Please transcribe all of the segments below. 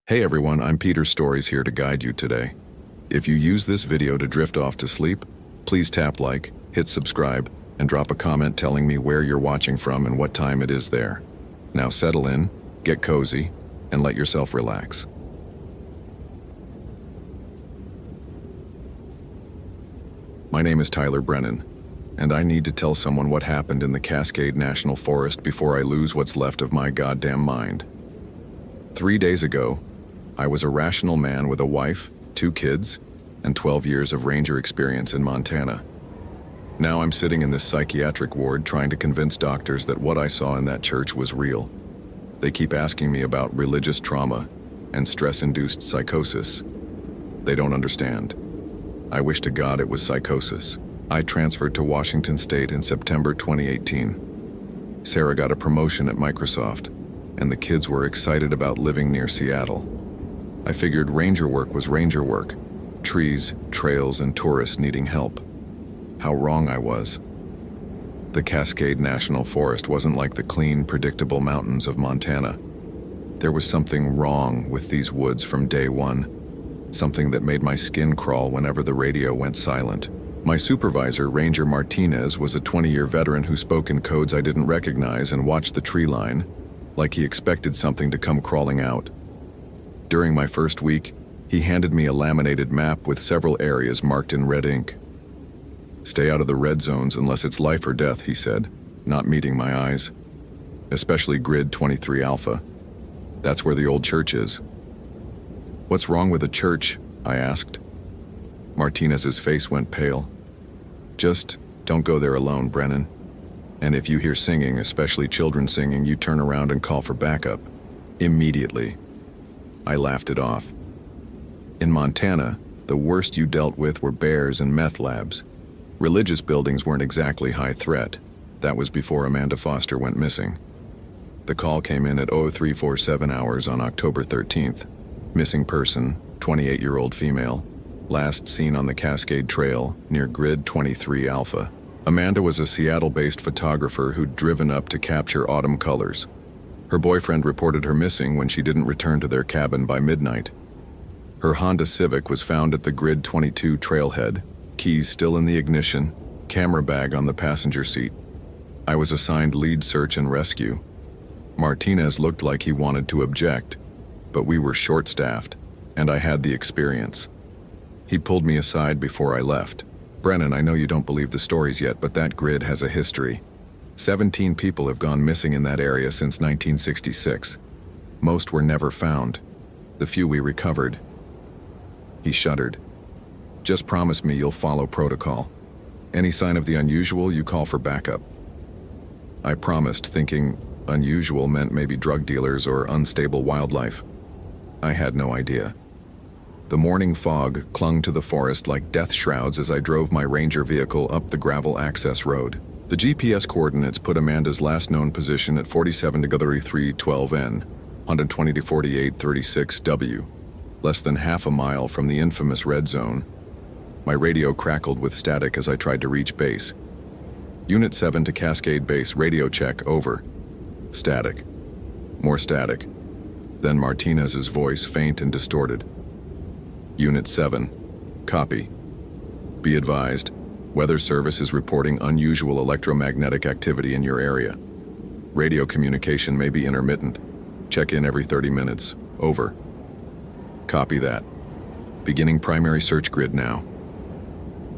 Hey everyone, I'm Peter Stories here to guide you today. If you use this video to drift off to sleep, please tap like, hit subscribe, and drop a comment telling me where you're watching from and what time it is there. Now settle in, get cozy, and let yourself relax. My name is Tyler Brennan, and I need to tell someone what happened in the Cascade National Forest before I lose what's left of my goddamn mind. 3 days ago, I was a rational man with a wife, 2 kids, and 12 years of ranger experience in Montana. Now I'm sitting in this psychiatric ward trying to convince doctors that what I saw in that church was real. They keep asking me about religious trauma and stress-induced psychosis. They don't understand. I wish to God it was psychosis. I transferred to Washington State in September 2018. Sarah got a promotion at Microsoft, and the kids were excited about living near Seattle. I figured ranger work was ranger work, trees, trails, and tourists needing help. How wrong I was. The Cascade National Forest wasn't like the clean, predictable mountains of Montana. There was something wrong with these woods from day one, something that made my skin crawl whenever the radio went silent. My supervisor, Ranger Martinez, was a 20-year veteran who spoke in codes I didn't recognize and watched the tree line, like he expected something to come crawling out. During my first week, he handed me a laminated map with several areas marked in red ink. "Stay out of the red zones unless it's life or death," he said, not meeting my eyes. "Especially Grid 23 Alpha. That's where the old church is." "What's wrong with the church?" I asked. Martinez's face went pale. "Just don't go there alone, Brennan. And if you hear singing, especially children singing, you turn around and call for backup. Immediately." I laughed it off. In Montana, the worst you dealt with were bears and meth labs. Religious buildings weren't exactly high threat. That was before Amanda Foster went missing. The call came in at 0347 hours on October 13th. Missing person, 28-year-old female. Last seen on the Cascade Trail near Grid 23 Alpha. Amanda was a Seattle-based photographer who'd driven up to capture autumn colors. Her boyfriend reported her missing when she didn't return to their cabin by midnight. Her Honda Civic was found at the Grid 22 trailhead, keys still in the ignition, camera bag on the passenger seat. I was assigned lead search and rescue. Martinez looked like he wanted to object, but we were short-staffed, and I had the experience. He pulled me aside before I left. "Brennan, I know you don't believe the stories yet, but that grid has a history. 17 people have gone missing in that area since 1966. Most were never found. The few we recovered." He shuddered. "Just promise me you'll follow protocol. Any sign of the unusual, you call for backup." I promised, thinking unusual meant maybe drug dealers or unstable wildlife. I had no idea. The morning fog clung to the forest like death shrouds as I drove my Ranger vehicle up the gravel access road. The GPS coordinates put Amanda's last known position at 47-3312N, 120-4836W, less than half a mile from the infamous red zone. My radio crackled with static as I tried to reach base. "Unit 7 to Cascade Base, radio check, over." Static. More static. Then Martinez's voice, faint and distorted. "Unit 7, copy. Be advised, Weather Service is reporting unusual electromagnetic activity in your area. Radio communication may be intermittent. Check in every 30 minutes. Over." "Copy that. Beginning primary search grid now."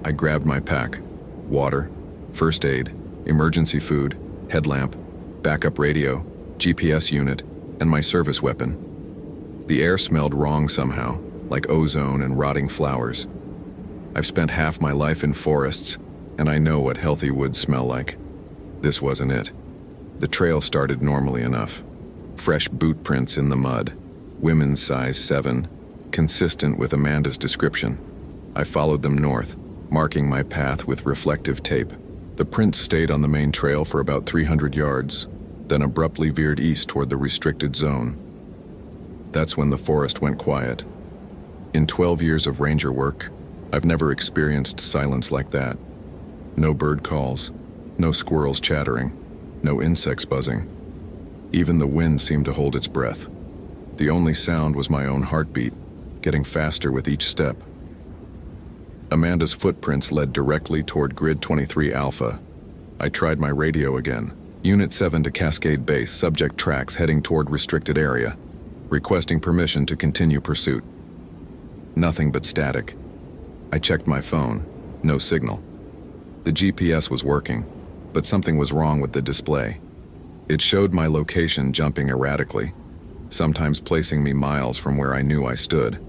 I grabbed my pack. Water, first aid, emergency food, headlamp, backup radio, GPS unit, and my service weapon. The air smelled wrong somehow, like ozone and rotting flowers. I've spent half my life in forests, and I know what healthy woods smell like. This wasn't it. The trail started normally enough. Fresh boot prints in the mud, women's size 7, consistent with Amanda's description. I followed them north, marking my path with reflective tape. The prints stayed on the main trail for about 300 yards, then abruptly veered east toward the restricted zone. That's when the forest went quiet. In 12 years of ranger work, I've never experienced silence like that. No bird calls, no squirrels chattering, no insects buzzing. Even the wind seemed to hold its breath. The only sound was my own heartbeat, getting faster with each step. Amanda's footprints led directly toward Grid 23 Alpha. I tried my radio again. Unit 7 to Cascade Base, subject tracks heading toward restricted area, requesting permission to continue pursuit. Nothing but static. I checked my phone. No signal. The GPS was working, but something was wrong with the display. It showed my location jumping erratically, sometimes placing me miles from where I knew I stood.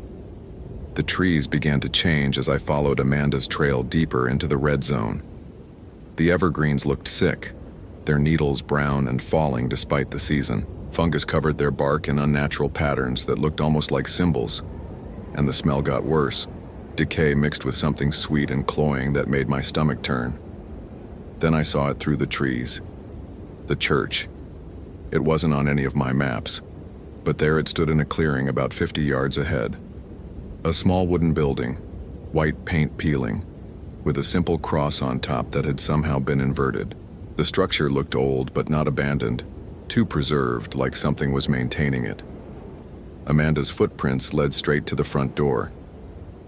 The trees began to change as I followed Amanda's trail deeper into the red zone. The evergreens looked sick, their needles brown and falling despite the season. Fungus covered their bark in unnatural patterns that looked almost like symbols. And the smell got worse, decay mixed with something sweet and cloying that made my stomach turn. Then I saw it through the trees. The church. It wasn't on any of my maps, but there it stood in a clearing about 50 yards ahead. A small wooden building, white paint peeling, with a simple cross on top that had somehow been inverted. The structure looked old but not abandoned, too preserved, like something was maintaining it. Amanda's footprints led straight to the front door.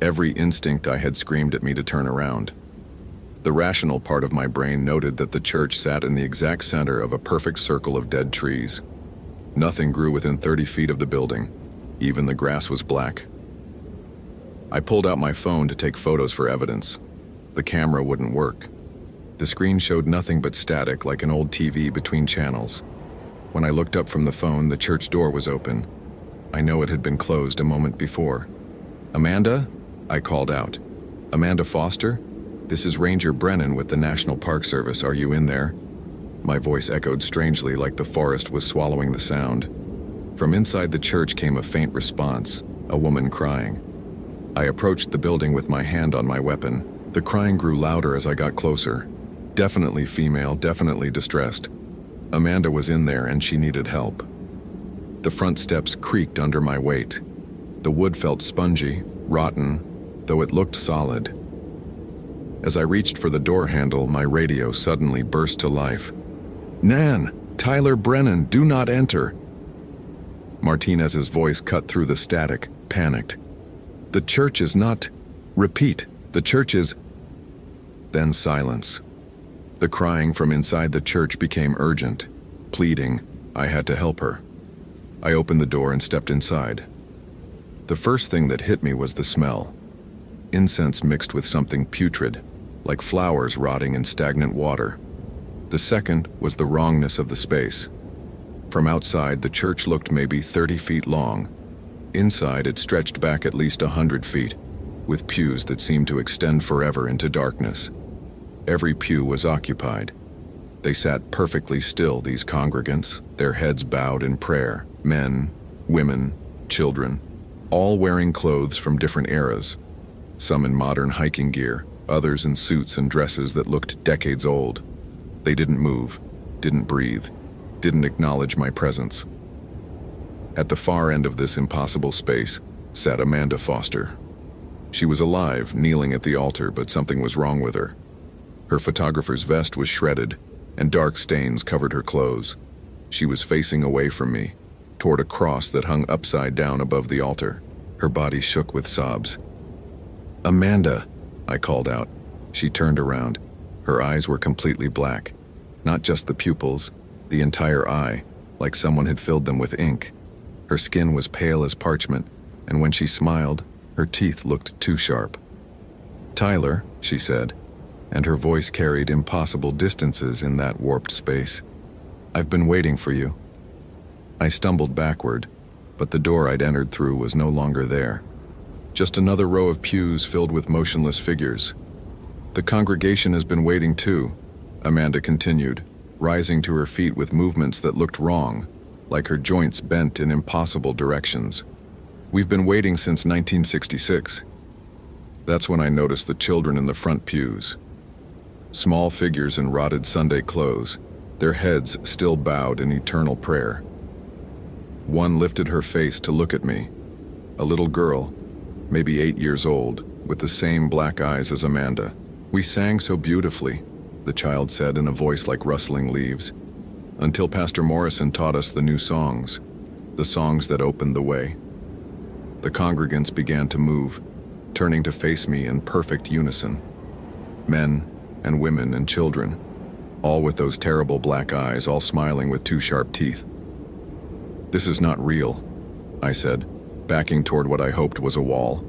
Every instinct I had screamed at me to turn around. The rational part of my brain noted that the church sat in the exact center of a perfect circle of dead trees. Nothing grew within 30 feet of the building. Even the grass was black. I pulled out my phone to take photos for evidence. The camera wouldn't work. The screen showed nothing but static, like an old TV between channels. When I looked up from the phone, the church door was open. I know it had been closed a moment before. "Amanda?" I called out. "Amanda Foster? This is Ranger Brennan with the National Park Service. Are you in there?" My voice echoed strangely, like the forest was swallowing the sound. From inside the church came a faint response, a woman crying. I approached the building with my hand on my weapon. The crying grew louder as I got closer. Definitely female, definitely distressed. Amanda was in there and she needed help. The front steps creaked under my weight. The wood felt spongy, rotten, though it looked solid. As I reached for the door handle, my radio suddenly burst to life. "Nan! Tyler Brennan, do not enter!" Martinez's voice cut through the static, panicked. "The church is not... Repeat, the church is..." Then silence. The crying from inside the church became urgent, pleading. I had to help her. I opened the door and stepped inside. The first thing that hit me was the smell. Incense mixed with something putrid, like flowers rotting in stagnant water. The second was the wrongness of the space. From outside, the church looked maybe 30 feet long. Inside, it stretched back at least 100 feet, with pews that seemed to extend forever into darkness. Every pew was occupied. They sat perfectly still, these congregants, their heads bowed in prayer. Men, women, children, all wearing clothes from different eras. Some in modern hiking gear, others in suits and dresses that looked decades old. They didn't move, didn't breathe, didn't acknowledge my presence. At the far end of this impossible space sat Amanda Foster. She was alive, kneeling at the altar, but something was wrong with her. Her photographer's vest was shredded, and dark stains covered her clothes. She was facing away from me, toward a cross that hung upside down above the altar. Her body shook with sobs. "Amanda," I called out. She turned around. Her eyes were completely black. Not just the pupils, the entire eye, like someone had filled them with ink. Her skin was pale as parchment, and when she smiled, her teeth looked too sharp. "Tyler," she said, and her voice carried impossible distances in that warped space. "I've been waiting for you." I stumbled backward, but the door I'd entered through was no longer there. Just another row of pews filled with motionless figures. "The congregation has been waiting too," Amanda continued, rising to her feet with movements that looked wrong, like her joints bent in impossible directions. "We've been waiting since 1966. That's when I noticed the children in the front pews. Small figures in rotted Sunday clothes, their heads still bowed in eternal prayer. One lifted her face to look at me, a little girl, maybe 8 years old, with the same black eyes as Amanda. "We sang so beautifully," the child said in a voice like rustling leaves, "until Pastor Morrison taught us the new songs. the songs that opened the way. The congregants began to move, turning to face me in perfect unison. Men and women and children, all with those terrible black eyes, all smiling with two sharp teeth. "This is not real," I said, backing toward what I hoped was a wall.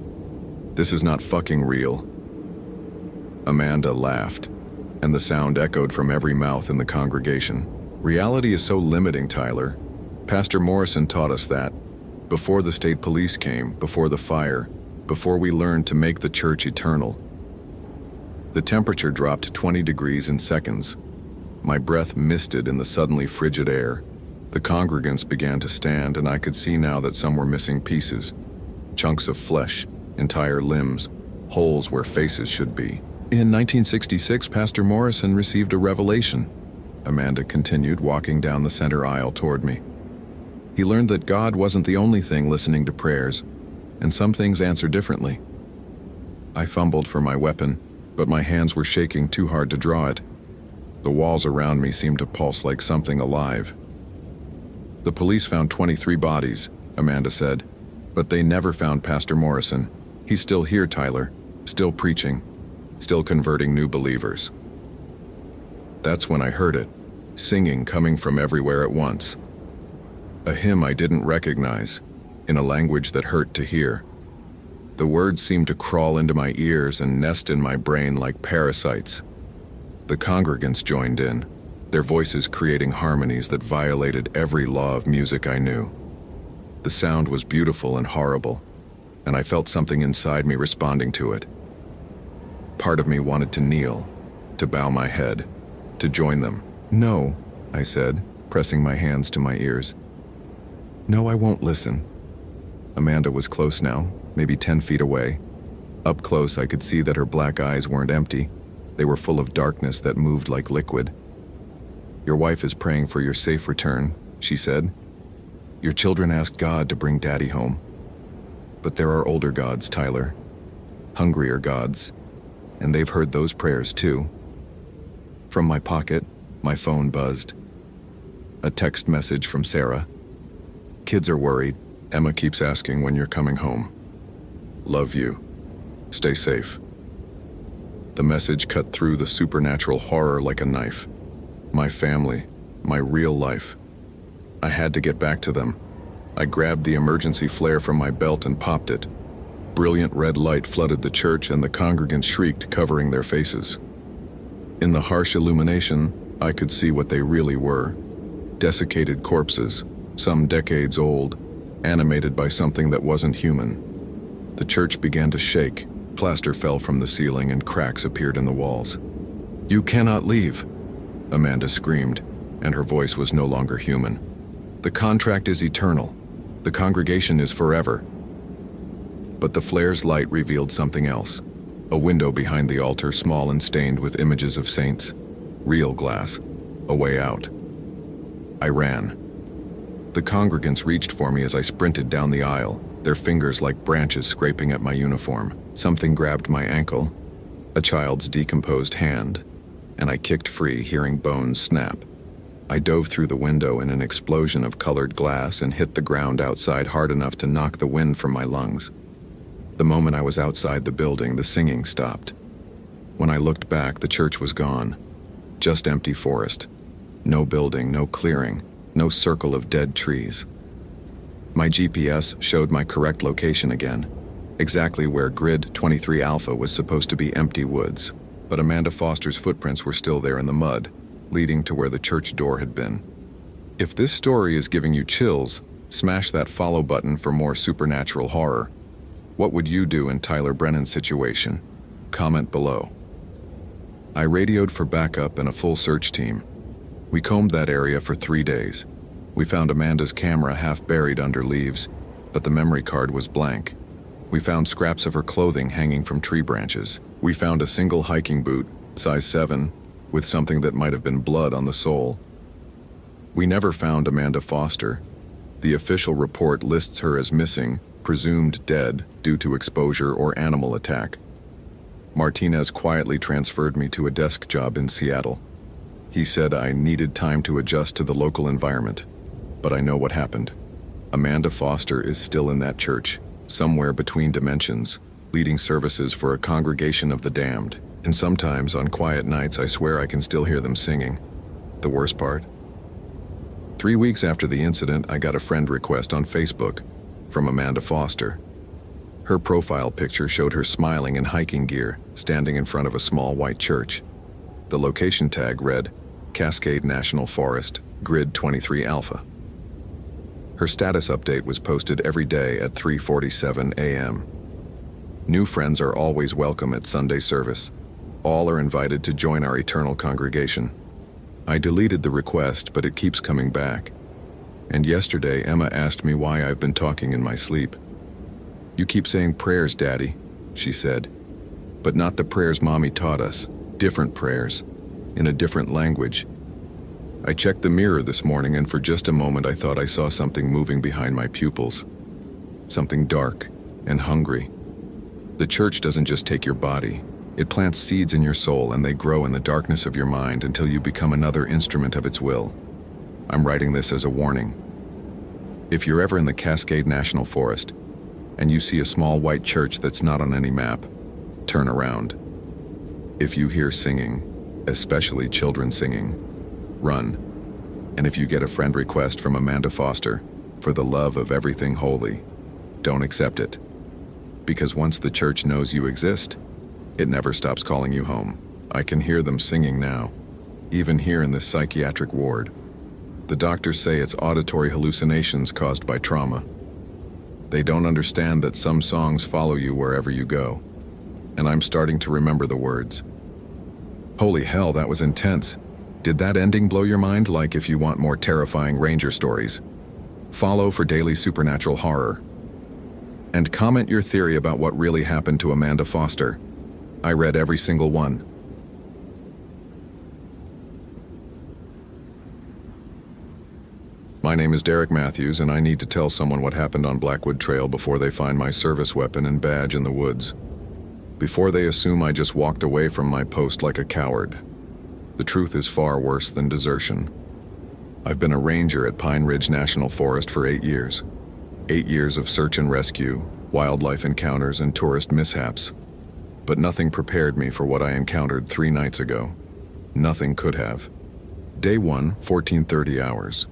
"This is not fucking real." Amanda laughed, and the sound echoed from every mouth in the congregation. "Reality is so limiting, Tyler. Pastor Morrison taught us that. Before the state police came, before the fire, before we learned to make the church eternal." The temperature dropped 20 degrees in seconds. My breath misted in the suddenly frigid air. The congregants began to stand, and I could see now that some were missing pieces. Chunks of flesh, entire limbs, holes where faces should be. "In 1966, Pastor Morrison received a revelation," Amanda continued, walking down the center aisle toward me. "He learned that God wasn't the only thing listening to prayers, and some things answer differently." I fumbled for my weapon, but my hands were shaking too hard to draw it. The walls around me seemed to pulse like something alive. "The police found 23 bodies," Amanda said, "but they never found Pastor Morrison. He's still here, Tyler, still preaching, still converting new believers." That's when I heard it, singing coming from everywhere at once. A hymn I didn't recognize, in a language that hurt to hear. The words seemed to crawl into my ears and nest in my brain like parasites. The congregants joined in, their voices creating harmonies that violated every law of music I knew. The sound was beautiful and horrible, and I felt something inside me responding to it. Part of me wanted to kneel, to bow my head, to join them. "No," I said, pressing my hands to my ears. "No, I won't listen." Amanda was close now, maybe 10 feet away. Up close, I could see that her black eyes weren't empty. They were full of darkness that moved like liquid. "Your wife is praying for your safe return," she said. "Your children asked God to bring Daddy home. But there are older gods, Tyler. Hungrier gods. And they've heard those prayers too." From my pocket, my phone buzzed. A text message from Sarah. "Kids are worried. Emma keeps asking when you're coming home. Love you. Stay safe." The message cut through the supernatural horror like a knife. My family, my real life. I had to get back to them. I grabbed the emergency flare from my belt and popped it. Brilliant red light flooded the church, and the congregants shrieked, covering their faces. In the harsh illumination, I could see what they really were. Desiccated corpses, some decades old, animated by something that wasn't human. The church began to shake. Plaster fell from the ceiling and cracks appeared in the walls. "You cannot leave," Amanda screamed, and her voice was no longer human. "The contract is eternal. The congregation is forever." But the flare's light revealed something else. A window behind the altar, small and stained with images of saints. Real glass. A way out. I ran. The congregants reached for me as I sprinted down the aisle, their fingers like branches scraping at my uniform. Something grabbed my ankle, a child's decomposed hand, and I kicked free, hearing bones snap. I dove through the window in an explosion of colored glass and hit the ground outside hard enough to knock the wind from my lungs. The moment I was outside the building, the singing stopped. When I looked back, the church was gone. Just empty forest. No building, no clearing, no circle of dead trees. My GPS showed my correct location again, exactly where Grid 23 Alpha was supposed to be, empty woods. But Amanda Foster's footprints were still there in the mud, leading to where the church door had been. If this story is giving you chills, smash that follow button for more supernatural horror. What would you do in Tyler Brennan's situation? Comment below. I radioed for backup and a full search team. We combed that area for 3 days. We found Amanda's camera half buried under leaves, but the memory card was blank. We found scraps of her clothing hanging from tree branches. We found a single hiking boot, size 7, with something that might have been blood on the sole. We never found Amanda Foster. The official report lists her as missing, presumed dead due to exposure or animal attack. Martinez quietly transferred me to a desk job in Seattle. He said I needed time to adjust to the local environment, but I know what happened. Amanda Foster is still in that church, somewhere between dimensions, leading services for a congregation of the damned. And sometimes, on quiet nights, I swear I can still hear them singing. The worst part? 3 weeks after the incident, I got a friend request on Facebook from Amanda Foster. Her profile picture showed her smiling in hiking gear, standing in front of a small white church. The location tag read, Cascade National Forest, Grid 23 Alpha. Her status update was posted every day at 3:47 a.m. New friends are always welcome at Sunday service. All are invited to join our eternal congregation. I deleted the request, but it keeps coming back. And yesterday, Emma asked me why I've been talking in my sleep. "You keep saying prayers, Daddy," she said. "But not the prayers Mommy taught us. Different prayers, in a different language." I checked the mirror this morning, and for just a moment I thought I saw something moving behind my pupils. Something dark and hungry. The church doesn't just take your body. It plants seeds in your soul, and they grow in the darkness of your mind until you become another instrument of its will. I'm writing this as a warning. If you're ever in the Cascade National Forest, and you see a small white church that's not on any map, turn around. If you hear singing, especially children singing, run. And if you get a friend request from Amanda Foster, for the love of everything holy, don't accept it. Because once the church knows you exist, it never stops calling you home. I can hear them singing now, even here in this psychiatric ward. The doctors say it's auditory hallucinations caused by trauma. They don't understand that some songs follow you wherever you go. And I'm starting to remember the words. Holy hell, that was intense. Did that ending blow your mind? Like if you want more terrifying Ranger stories, follow for daily supernatural horror. And comment your theory about what really happened to Amanda Foster. I read every single one. My name is Derek Matthews, and I need to tell someone what happened on Blackwood Trail before they find my service weapon and badge in the woods. Before they assume I just walked away from my post like a coward. The truth is far worse than desertion. I've been a ranger at Pine Ridge National Forest for 8 years. 8 years of search and rescue, wildlife encounters, and tourist mishaps. But nothing prepared me for what I encountered 3 nights ago. Nothing could have. Day 1, 14:30 hours.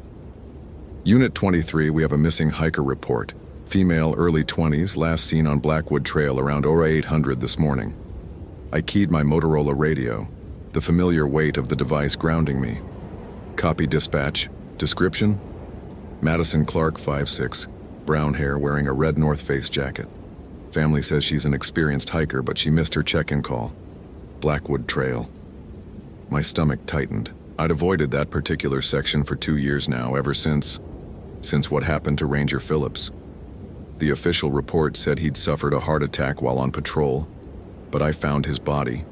Unit 23, we have a missing hiker report. Female, early 20s, last seen on Blackwood Trail around 0800 this morning. I keyed my Motorola radio, the familiar weight of the device grounding me. Copy dispatch. Description? Madison Clark, 5'6", brown hair, wearing a red North Face jacket. Family says she's an experienced hiker, but she missed her check-in call. Blackwood Trail. My stomach tightened. I'd avoided that particular section for 2 years now, ever since what happened to Ranger Phillips. The official report said he'd suffered a heart attack while on patrol, but I found his body.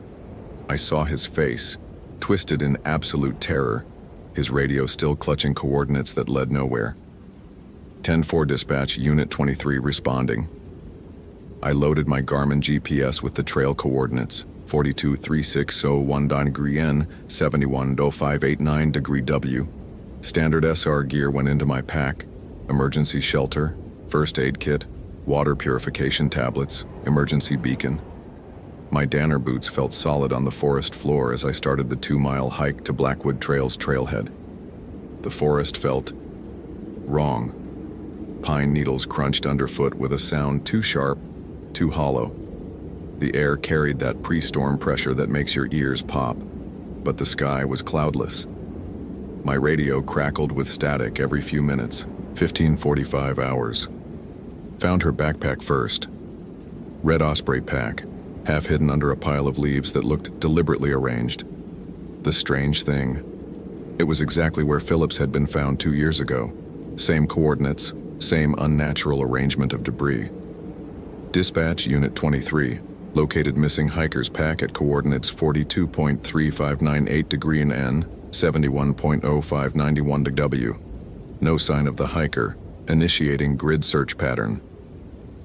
I saw his face, twisted in absolute terror, his radio still clutching coordinates that led nowhere. 10-4 dispatch, Unit 23 responding. I loaded my Garmin GPS with the trail coordinates, 423601 degree N, 710589 degree W. Standard SR gear went into my pack, emergency shelter, first aid kit, water purification tablets, emergency beacon. My Danner boots felt solid on the forest floor as I started the 2-mile hike to Blackwood Trail's trailhead. The forest felt wrong. Pine needles crunched underfoot with a sound too sharp, too hollow. The air carried that pre-storm pressure that makes your ears pop, but the sky was cloudless. My radio crackled with static every few minutes, 15:45 hours. Found her backpack first. Red Osprey pack, half hidden under a pile of leaves that looked deliberately arranged. The strange thing, it was exactly where Phillips had been found 2 years ago. Same coordinates, same unnatural arrangement of debris. Dispatch Unit 23, located missing hiker's pack at coordinates 42.3598 degree in N, 71.0591 W. No sign of the hiker, initiating grid search pattern.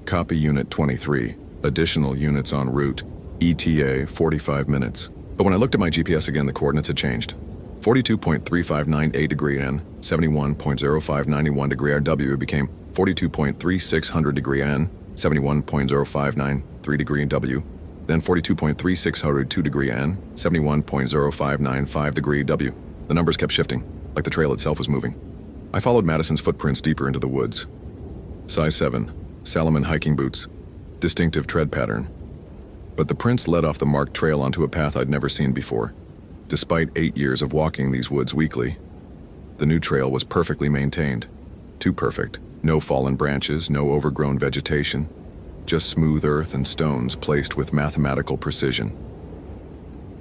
Copy Unit 23, additional units en route, ETA 45 minutes. But when I looked at my GPS again, the coordinates had changed. 42.3598 degree N, 71.0591 degree RW became 42.3600 degree N, 71.0593 degree W, then 42.3602 degree N, 71.0595 degree W. The numbers kept shifting, like the trail itself was moving. I followed Madison's footprints deeper into the woods. Size 7, Salomon hiking boots, distinctive tread pattern. But the prints led off the marked trail onto a path I'd never seen before. Despite 8 years of walking these woods weekly, the new trail was perfectly maintained. Too perfect. No fallen branches, no overgrown vegetation, just smooth earth and stones placed with mathematical precision.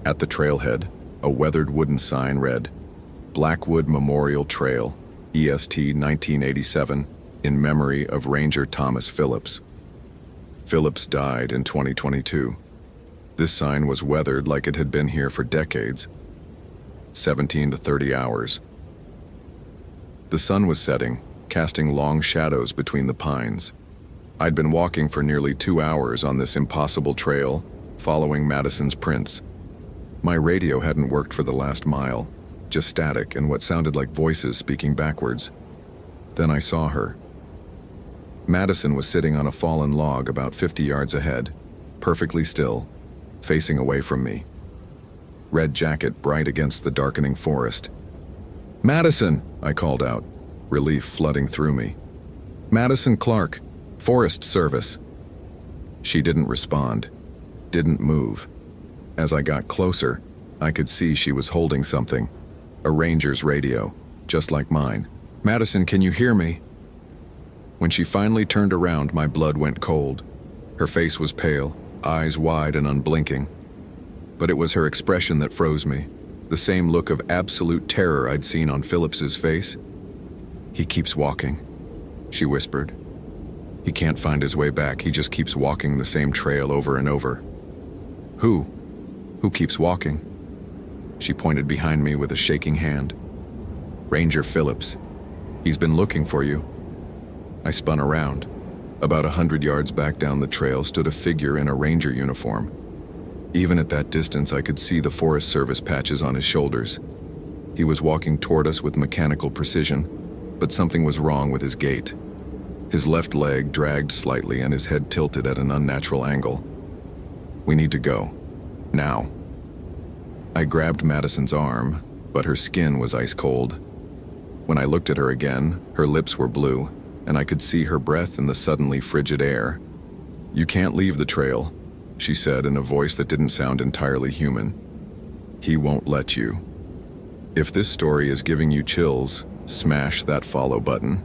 At the trailhead, a weathered wooden sign read, Blackwood Memorial Trail, EST 1987, in memory of Ranger Thomas Phillips. Phillips died in 2022. This sign was weathered like it had been here for decades. 17 to 30 hours. The sun was setting, casting long shadows between the pines. I'd been walking for nearly 2 hours on this impossible trail, following Madison's prints. My radio hadn't worked for the last mile, just static and what sounded like voices speaking backwards. Then I saw her. Madison was sitting on a fallen log about 50 yards ahead, perfectly still, facing away from me. Red jacket bright against the darkening forest. "Madison!" I called out, relief flooding through me. "Madison Clark, Forest Service." She didn't respond, didn't move. As I got closer, I could see she was holding something, a ranger's radio, just like mine. "Madison, can you hear me?" When she finally turned around, my blood went cold. Her face was pale, eyes wide and unblinking. But it was her expression that froze me, the same look of absolute terror I'd seen on Phillips's face. "He keeps walking," she whispered. "He can't find his way back, he just keeps walking the same trail over and over." Who? Who keeps walking?" She pointed behind me with a shaking hand. "Ranger Phillips. He's been looking for you." I spun around. About 100 yards back down the trail stood a figure in a ranger uniform. Even at that distance, I could see the Forest Service patches on his shoulders. He was walking toward us with mechanical precision, but something was wrong with his gait. His left leg dragged slightly and his head tilted at an unnatural angle. "We need to go. Now." I grabbed Madison's arm, but her skin was ice cold. When I looked at her again, her lips were blue, and I could see her breath in the suddenly frigid air. "You can't leave the trail," she said in a voice that didn't sound entirely human. "He won't let you." If this story is giving you chills, smash that follow button.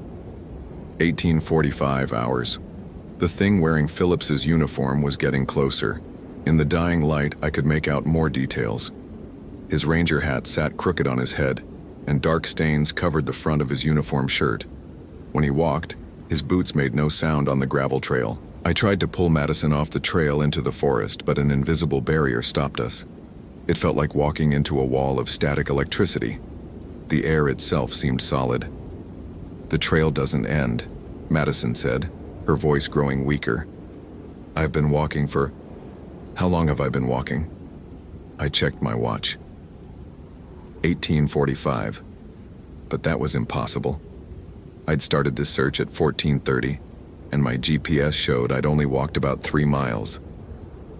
1845 hours. The thing wearing Phillips's uniform was getting closer. In the dying light, I could make out more details. His ranger hat sat crooked on his head, and dark stains covered the front of his uniform shirt. When he walked, his boots made no sound on the gravel trail. I tried to pull Madison off the trail into the forest, but an invisible barrier stopped us. It felt like walking into a wall of static electricity. The air itself seemed solid. "The trail doesn't end," Madison said, her voice growing weaker. "I've been walking for... How long have I been walking?" I checked my watch. 1845. But that was impossible. I'd started this search at 14:30, and my GPS showed I'd only walked about 3 miles.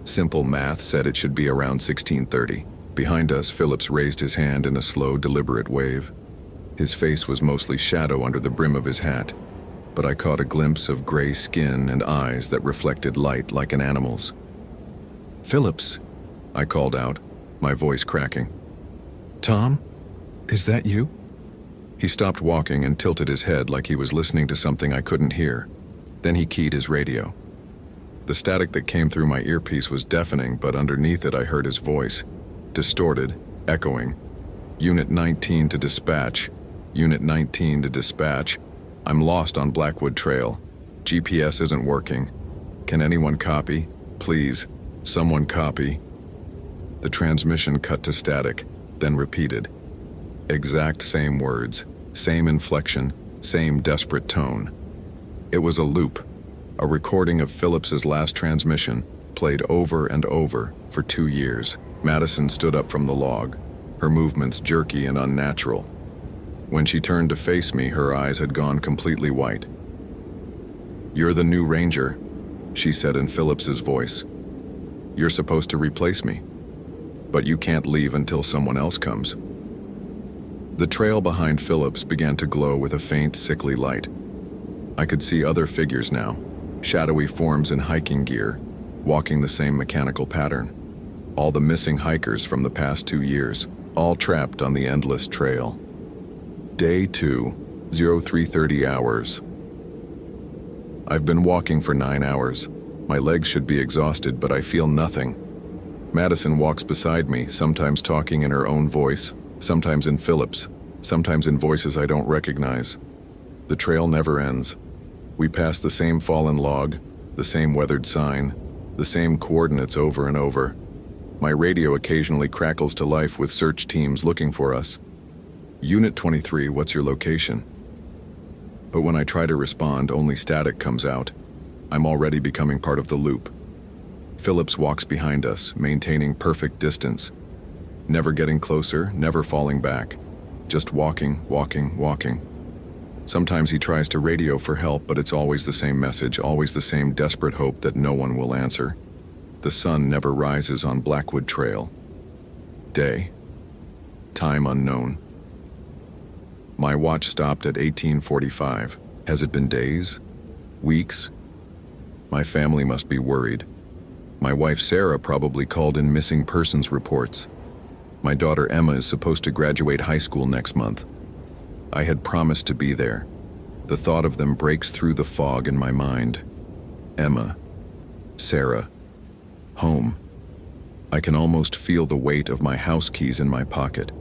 Simple math said it should be around 16:30. Behind us, Phillips raised his hand in a slow, deliberate wave. His face was mostly shadow under the brim of his hat, but I caught a glimpse of gray skin and eyes that reflected light like an animal's. "Phillips," I called out, my voice cracking. "Tom, is that you?" He stopped walking and tilted his head like he was listening to something I couldn't hear. Then he keyed his radio. The static that came through my earpiece was deafening, but underneath it I heard his voice, distorted, echoing. "Unit 19 to dispatch. Unit 19 to dispatch. I'm lost on Blackwood Trail. GPS isn't working. Can anyone copy? Please, someone copy." The transmission cut to static, then repeated. Exact same words, same inflection, same desperate tone. It was a loop, a recording of Phillips's last transmission, played over and over for 2 years. Madison stood up from the log, her movements jerky and unnatural. When she turned to face me, her eyes had gone completely white. "You're the new ranger," she said in Phillips's voice. "You're supposed to replace me, but you can't leave until someone else comes." The trail behind Phillips began to glow with a faint, sickly light. I could see other figures now, shadowy forms in hiking gear, walking the same mechanical pattern. All the missing hikers from the past 2 years, all trapped on the endless trail. Day 2, 0330 hours. I've been walking for 9 hours. My legs should be exhausted, but I feel nothing. Madison walks beside me, sometimes talking in her own voice, sometimes in Phillips, sometimes in voices I don't recognize. The trail never ends. We pass the same fallen log, the same weathered sign, the same coordinates over and over. My radio occasionally crackles to life with search teams looking for us. "Unit 23, what's your location?" But when I try to respond, only static comes out. I'm already becoming part of the loop. Phillips walks behind us, maintaining perfect distance. Never getting closer, never falling back. Just walking, walking, walking. Sometimes he tries to radio for help, but it's always the same message, always the same desperate hope that no one will answer. The sun never rises on Blackwood Trail. Day. Time unknown. My watch stopped at 18:45. Has it been days? Weeks? My family must be worried. My wife Sarah probably called in missing persons reports. My daughter Emma is supposed to graduate high school next month. I had promised to be there. The thought of them breaks through the fog in my mind. Emma. Sarah. Home. I can almost feel the weight of my house keys in my pocket.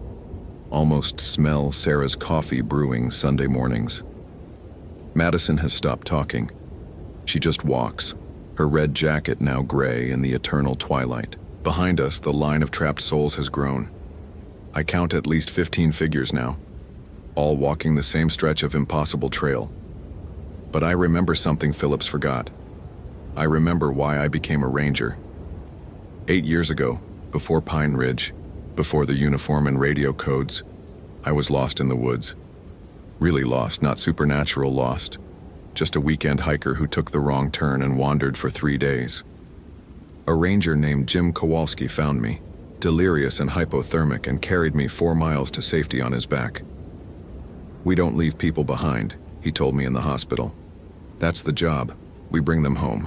Almost smell Sarah's coffee brewing Sunday mornings. Madison has stopped talking. She just walks, her red jacket now gray in the eternal twilight. Behind us, the line of trapped souls has grown. I count at least 15 figures now, all walking the same stretch of impossible trail. But I remember something Phillips forgot. I remember why I became a ranger. 8 years ago, before Pine Ridge, before the uniform and radio codes, I was lost in the woods. Really lost, not supernatural lost. Just a weekend hiker who took the wrong turn and wandered for 3 days. A ranger named Jim Kowalski found me, delirious and hypothermic, and carried me 4 miles to safety on his back. "We don't leave people behind," he told me in the hospital. "That's the job. We bring them home."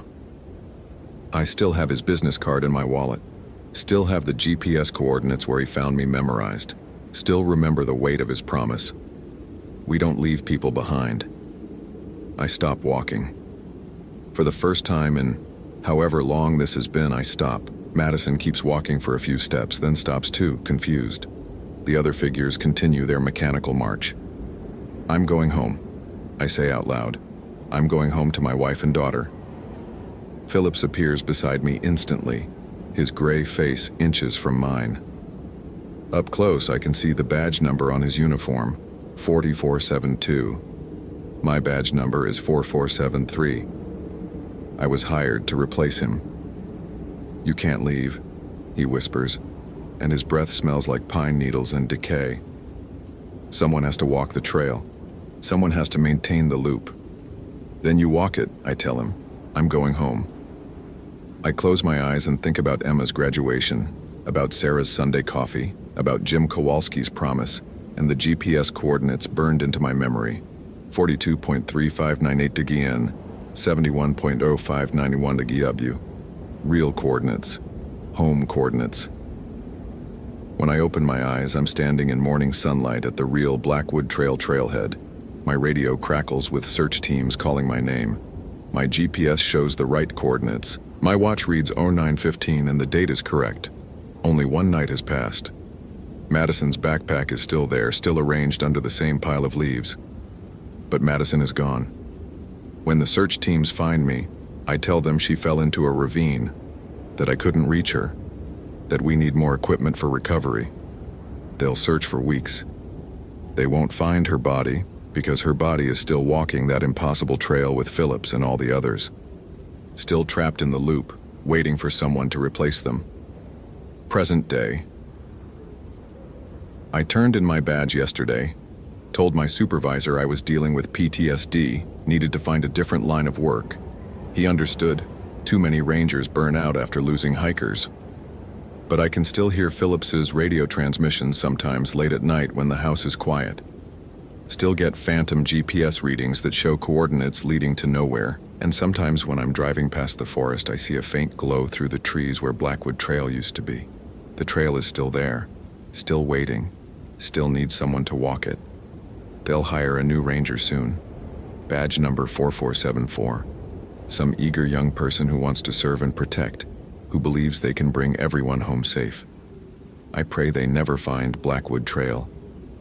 I still have his business card in my wallet. Still have the GPS coordinates where he found me memorized. Still remember the weight of his promise. We don't leave people behind. I stop walking. For the first time in however long this has been, I stop. Madison keeps walking for a few steps, then stops too, confused. The other figures continue their mechanical march. "I'm going home," I say out loud. "I'm going home to my wife and daughter." Phillips appears beside me instantly, his gray face inches from mine. Up close, I can see the badge number on his uniform, 4472. My badge number is 4473. I was hired to replace him. "You can't leave," he whispers, and his breath smells like pine needles and decay. "Someone has to walk the trail. Someone has to maintain the loop." "Then you walk it," I tell him. "I'm going home." I close my eyes and think about Emma's graduation, about Sarah's Sunday coffee, about Jim Kowalski's promise, and the GPS coordinates burned into my memory. 42.3598 to Guian, 71.0591 to Guiabu. Real coordinates. Home coordinates. When I open my eyes, I'm standing in morning sunlight at the real Blackwood Trail trailhead. My radio crackles with search teams calling my name. My GPS shows the right coordinates. My watch reads 0915 and the date is correct. Only one night has passed. Madison's backpack is still there, still arranged under the same pile of leaves. But Madison is gone. When the search teams find me, I tell them she fell into a ravine, that I couldn't reach her, that we need more equipment for recovery. They'll search for weeks. They won't find her body, because her body is still walking that impossible trail with Phillips and all the others. Still trapped in the loop, waiting for someone to replace them. Present day. I turned in my badge yesterday. Told my supervisor I was dealing with PTSD, needed to find a different line of work. He understood. Too many rangers burn out after losing hikers. But I can still hear Phillips's radio transmissions sometimes late at night when the house is quiet. Still get phantom GPS readings that show coordinates leading to nowhere, and sometimes when I'm driving past the forest I see a faint glow through the trees where Blackwood Trail used to be. The trail is still there, still waiting, still needs someone to walk it. They'll hire a new ranger soon. Badge number 4474. Some eager young person who wants to serve and protect, who believes they can bring everyone home safe. I pray they never find Blackwood Trail.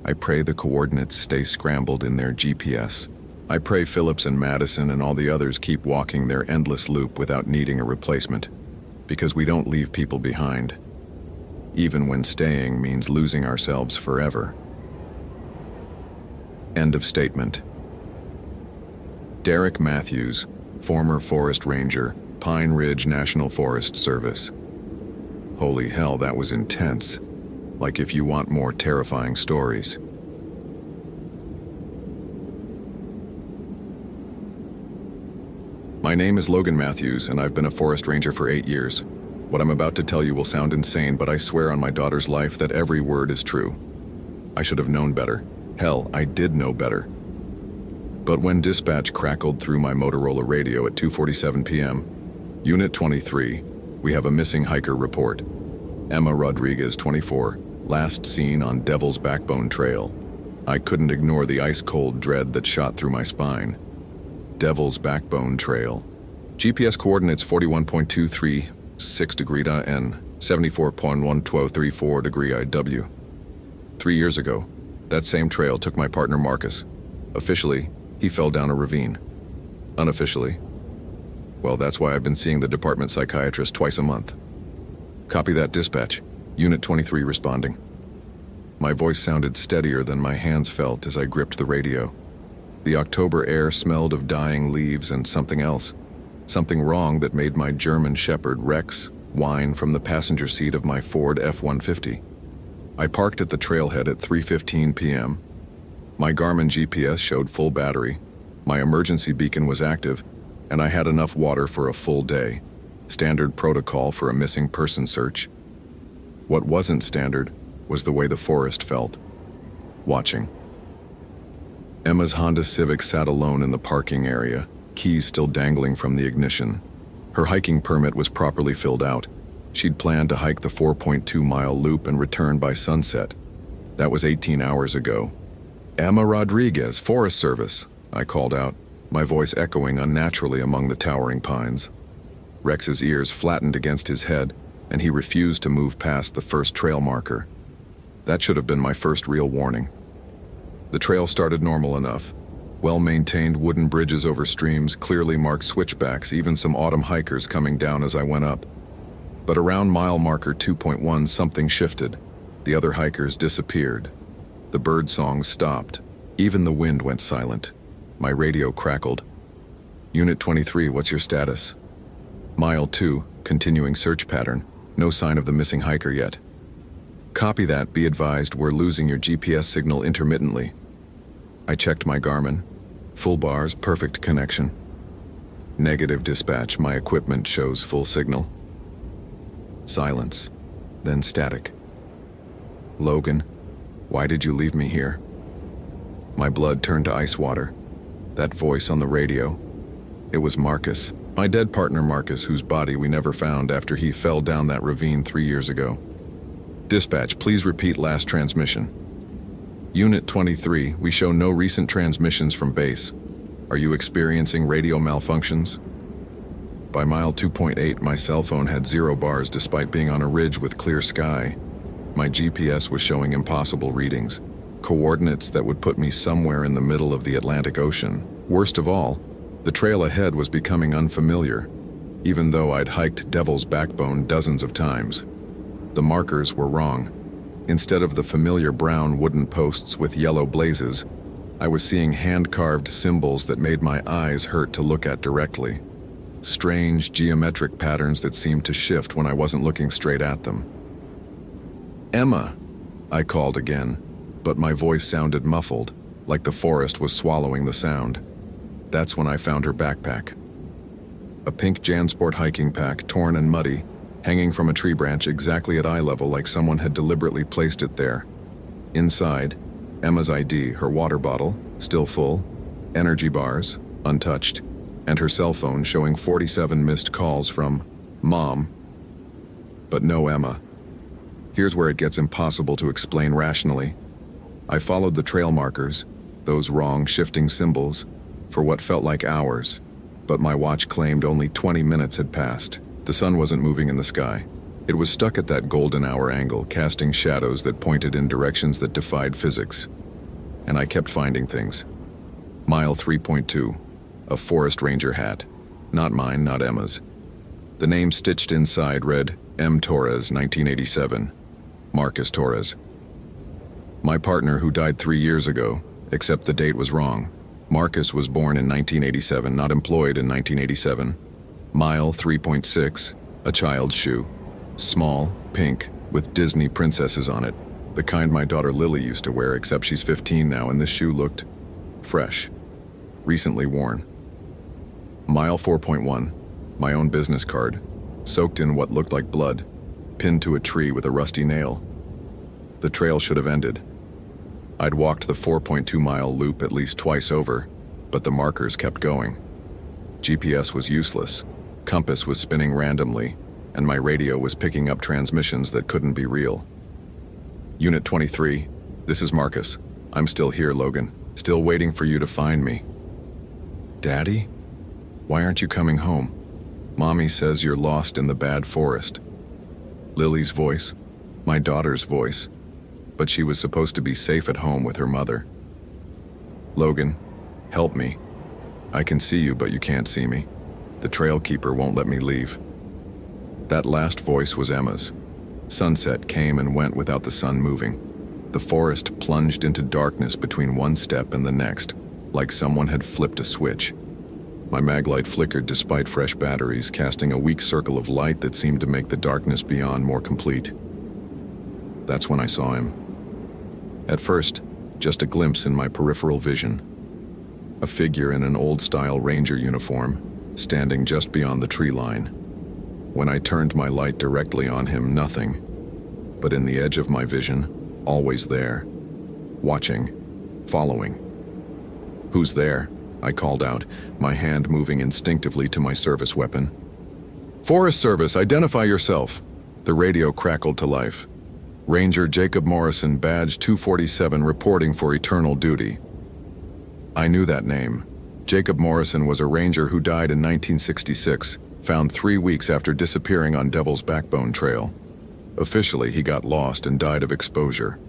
I pray the coordinates stay scrambled in their GPS. I pray Phillips and Madison and all the others keep walking their endless loop without needing a replacement, because we don't leave people behind, even when staying means losing ourselves forever. End of statement. Derek Matthews, former forest ranger, Pine Ridge National Forest Service. Holy hell, that was intense. Like if you want more terrifying stories. My name is Logan Matthews, and I've been a forest ranger for 8 years. What I'm about to tell you will sound insane, but I swear on my daughter's life that every word is true. I should have known better. Hell, I did know better. But when dispatch crackled through my Motorola radio at 2:47 p.m., Unit 23, we have a missing hiker report. Emma Rodriguez, 24, last seen on Devil's Backbone Trail. I couldn't ignore the ice-cold dread that shot through my spine. Devil's Backbone Trail. GPS coordinates 41.236 degree N, 74.1234 degree IW. 3 years ago, that same trail took my partner Marcus. Officially, he fell down a ravine. Unofficially, well, that's why I've been seeing the department psychiatrist twice a month. Copy that dispatch. Unit 23 responding. My voice sounded steadier than my hands felt as I gripped the radio. The October air smelled of dying leaves and something else. Something wrong that made my German Shepherd Rex whine from the passenger seat of my Ford F-150. I parked at the trailhead at 3:15 p.m. My Garmin GPS showed full battery, my emergency beacon was active, and I had enough water for a full day. Standard protocol for a missing person search. What wasn't standard was the way the forest felt. Watching. Emma's Honda Civic sat alone in the parking area, keys still dangling from the ignition. Her hiking permit was properly filled out. She'd planned to hike the 4.2-mile loop and return by sunset. That was 18 hours ago. Emma Rodriguez, Forest Service, I called out, my voice echoing unnaturally among the towering pines. Rex's ears flattened against his head, and he refused to move past the first trail marker. That should have been my first real warning. The trail started normal enough. Well-maintained wooden bridges over streams, clearly marked switchbacks, even some autumn hikers coming down as I went up. But around mile marker 2.1, something shifted. The other hikers disappeared. The bird songs stopped. Even the wind went silent. My radio crackled. Unit 23, what's your status? Mile 2, continuing search pattern. No sign of the missing hiker yet. Copy that, be advised, we're losing your GPS signal intermittently. I checked my Garmin. Full bars, perfect connection. Negative dispatch, my equipment shows full signal. Silence, then static. Logan, why did you leave me here? My blood turned to ice water. That voice on the radio. It was Marcus, my dead partner Marcus, whose body we never found after he fell down that ravine 3 years ago. Dispatch, please repeat last transmission. Unit 23, we show no recent transmissions from base. Are you experiencing radio malfunctions? By mile 2.8, my cell phone had 0 bars despite being on a ridge with clear sky. My GPS was showing impossible readings, coordinates that would put me somewhere in the middle of the Atlantic Ocean. Worst of all, the trail ahead was becoming unfamiliar, even though I'd hiked Devil's Backbone dozens of times. The markers were wrong. Instead of the familiar brown wooden posts with yellow blazes, I was seeing hand-carved symbols that made my eyes hurt to look at directly. Strange geometric patterns that seemed to shift when I wasn't looking straight at them. Emma, I called again, but my voice sounded muffled, like the forest was swallowing the sound. That's when I found her backpack. A pink JanSport hiking pack, torn and muddy, hanging from a tree branch exactly at eye level like someone had deliberately placed it there. Inside, Emma's ID, her water bottle, still full, energy bars, untouched, and her cell phone showing 47 missed calls from Mom. But no Emma. Here's where it gets impossible to explain rationally. I followed the trail markers, those wrong shifting symbols, for what felt like hours, but my watch claimed only 20 minutes had passed. The sun wasn't moving in the sky. It was stuck at that golden hour angle, casting shadows that pointed in directions that defied physics. And I kept finding things. Mile 3.2, a forest ranger hat. Not mine, not Emma's. The name stitched inside read M. Torres, 1987. Marcus Torres. My partner who died 3 years ago, except the date was wrong. Marcus was born in 1987, not employed in 1987. Mile 3.6, a child's shoe. Small, pink, with Disney princesses on it. The kind my daughter Lily used to wear, except she's 15 now and this shoe looked fresh, recently worn. Mile 4.1, my own business card, soaked in what looked like blood, pinned to a tree with a rusty nail. The trail should have ended. I'd walked the 4.2-mile loop at least twice over, but the markers kept going. GPS was useless, compass was spinning randomly, and my radio was picking up transmissions that couldn't be real. Unit 23, this is Marcus. I'm still here, Logan. Still waiting for you to find me. Daddy? Why aren't you coming home? Mommy says you're lost in the bad forest. Lily's voice, my daughter's voice, but she was supposed to be safe at home with her mother. Logan, help me. I can see you, but you can't see me. The trail keeper won't let me leave. That last voice was Emma's. Sunset came and went without the sun moving. The forest plunged into darkness between one step and the next, like someone had flipped a switch. My maglite flickered despite fresh batteries, casting a weak circle of light that seemed to make the darkness beyond more complete. That's when I saw him. At first, just a glimpse in my peripheral vision. A figure in an old-style ranger uniform, standing just beyond the tree line. When I turned my light directly on him, nothing. But in the edge of my vision, always there. Watching. Following. Who's there? I called out, my hand moving instinctively to my service weapon. Forest Service, identify yourself. The radio crackled to life. Ranger Jacob Morrison, badge 247, reporting for eternal duty. I knew that name. Jacob Morrison was a ranger who died in 1966, found 3 weeks after disappearing on Devil's Backbone Trail. Officially, he got lost and died of exposure.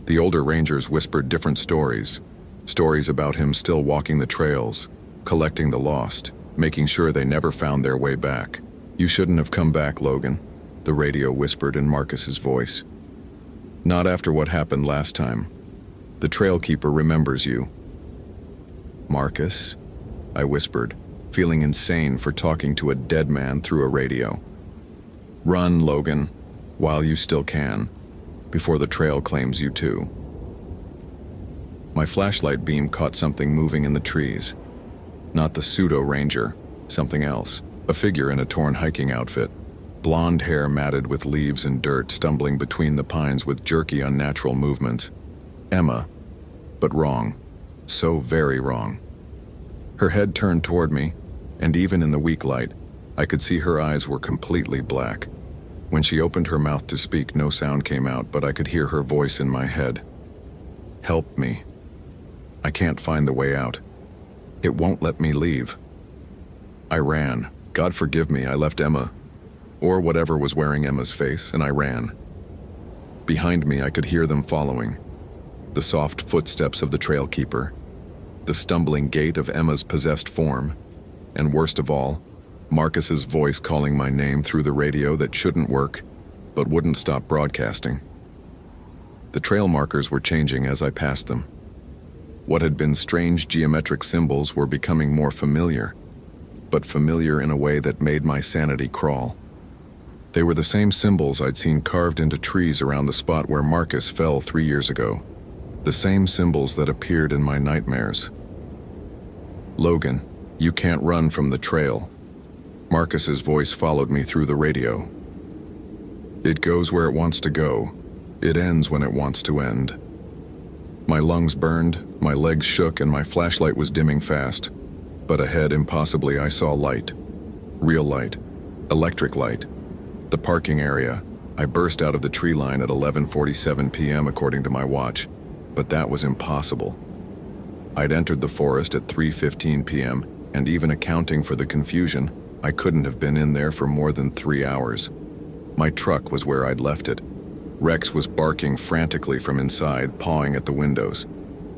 The older rangers whispered different stories. Stories about him still walking the trails, collecting the lost, making sure they never found their way back. You shouldn't have come back, Logan, the radio whispered in Marcus's voice. Not after what happened last time. The trail keeper remembers you. Marcus? I whispered, feeling insane for talking to a dead man through a radio. Run, Logan, while you still can, before the trail claims you too. My flashlight beam caught something moving in the trees. Not the pseudo-ranger, something else. A figure in a torn hiking outfit. Blonde hair matted with leaves and dirt, stumbling between the pines with jerky, unnatural movements. Emma. But wrong. So very wrong. Her head turned toward me, and even in the weak light, I could see her eyes were completely black. When she opened her mouth to speak, no sound came out, but I could hear her voice in my head. Help me. I can't find the way out. It won't let me leave. I ran. God forgive me, I left Emma, or whatever was wearing Emma's face, and I ran. Behind me, I could hear them following. The soft footsteps of the trail keeper, the stumbling gait of Emma's possessed form, and worst of all, Marcus's voice calling my name through the radio that shouldn't work, but wouldn't stop broadcasting. The trail markers were changing as I passed them. What had been strange geometric symbols were becoming more familiar, but familiar in a way that made my sanity crawl. They were the same symbols I'd seen carved into trees around the spot where Marcus fell 3 years ago. the same symbols that appeared in my nightmares. "Logan, you can't run from the trail." Marcus's voice followed me through the radio. "It goes where it wants to go. It ends when it wants to end." My lungs burned, my legs shook, and my flashlight was dimming fast. But ahead, impossibly, I saw light. Real light. Electric light. The parking area. I burst out of the tree line at 11:47 p.m. according to my watch, but that was impossible. I'd entered the forest at 3:15 p.m., and even accounting for the confusion, I couldn't have been in there for more than 3 hours. My truck was where I'd left it. Rex was barking frantically from inside, pawing at the windows.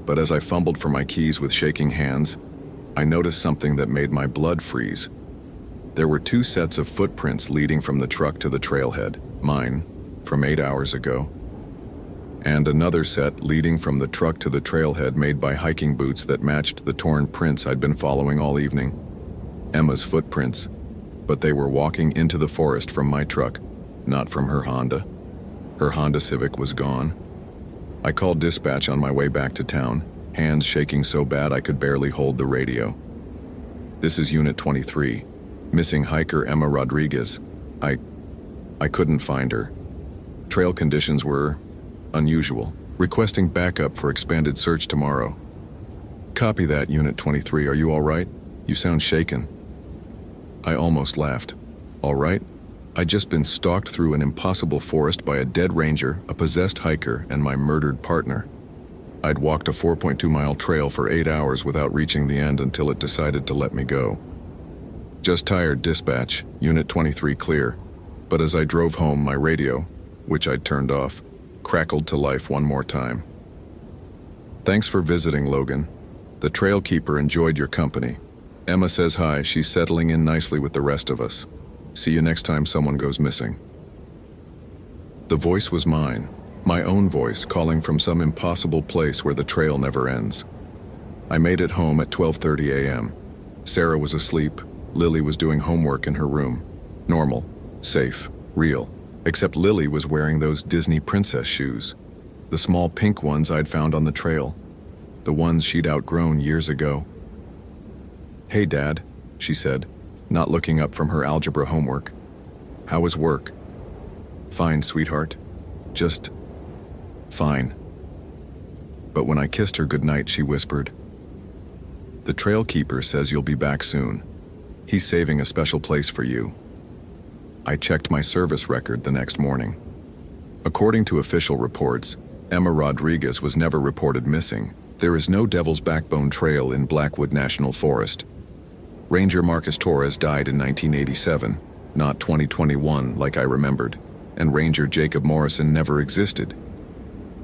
But as I fumbled for my keys with shaking hands, I noticed something that made my blood freeze. There were 2 sets of footprints leading from the truck to the trailhead, mine, from 8 hours ago, and another set leading from the truck to the trailhead made by hiking boots that matched the torn prints I'd been following all evening. Emma's footprints, but they were walking into the forest from my truck, not from her Honda. Her Honda Civic was gone. I called dispatch on my way back to town, hands shaking so bad I could barely hold the radio. "This is Unit 23. Missing hiker Emma Rodriguez. I couldn't find her. Trail conditions were unusual. Requesting backup for expanded search tomorrow." "Copy that, Unit 23. Are you all right? You sound shaken." I almost laughed. "All right? I'd just been stalked through an impossible forest by a dead ranger, a possessed hiker, and my murdered partner. I'd walked a 4.2-mile trail for 8 hours without reaching the end until it decided to let me go. Just tired, dispatch. Unit 23 clear." But as I drove home, my radio, which I'd turned off, crackled to life one more time. "Thanks for visiting, Logan. The trail keeper enjoyed your company. Emma says hi. She's settling in nicely with the rest of us. See you next time someone goes missing." The voice was mine, my own voice calling from some impossible place where the trail never ends. I made it home at 12:30 a.m. Sarah was asleep. Lily was doing homework in her room. Normal, safe, real. Except Lily was wearing those Disney princess shoes. The small pink ones I'd found on the trail. The ones she'd outgrown years ago. "Hey, Dad," she said, not looking up from her algebra homework. "How was work?" "Fine, sweetheart. Just fine." But when I kissed her goodnight, she whispered, "The trail keeper says you'll be back soon. He's saving a special place for you." I checked my service record the next morning. According to official reports, Emma Rodriguez was never reported missing. There is no Devil's Backbone Trail in Blackwood National Forest. Ranger Marcus Torres died in 1987, not 2021 like I remembered, and Ranger Jacob Morrison never existed.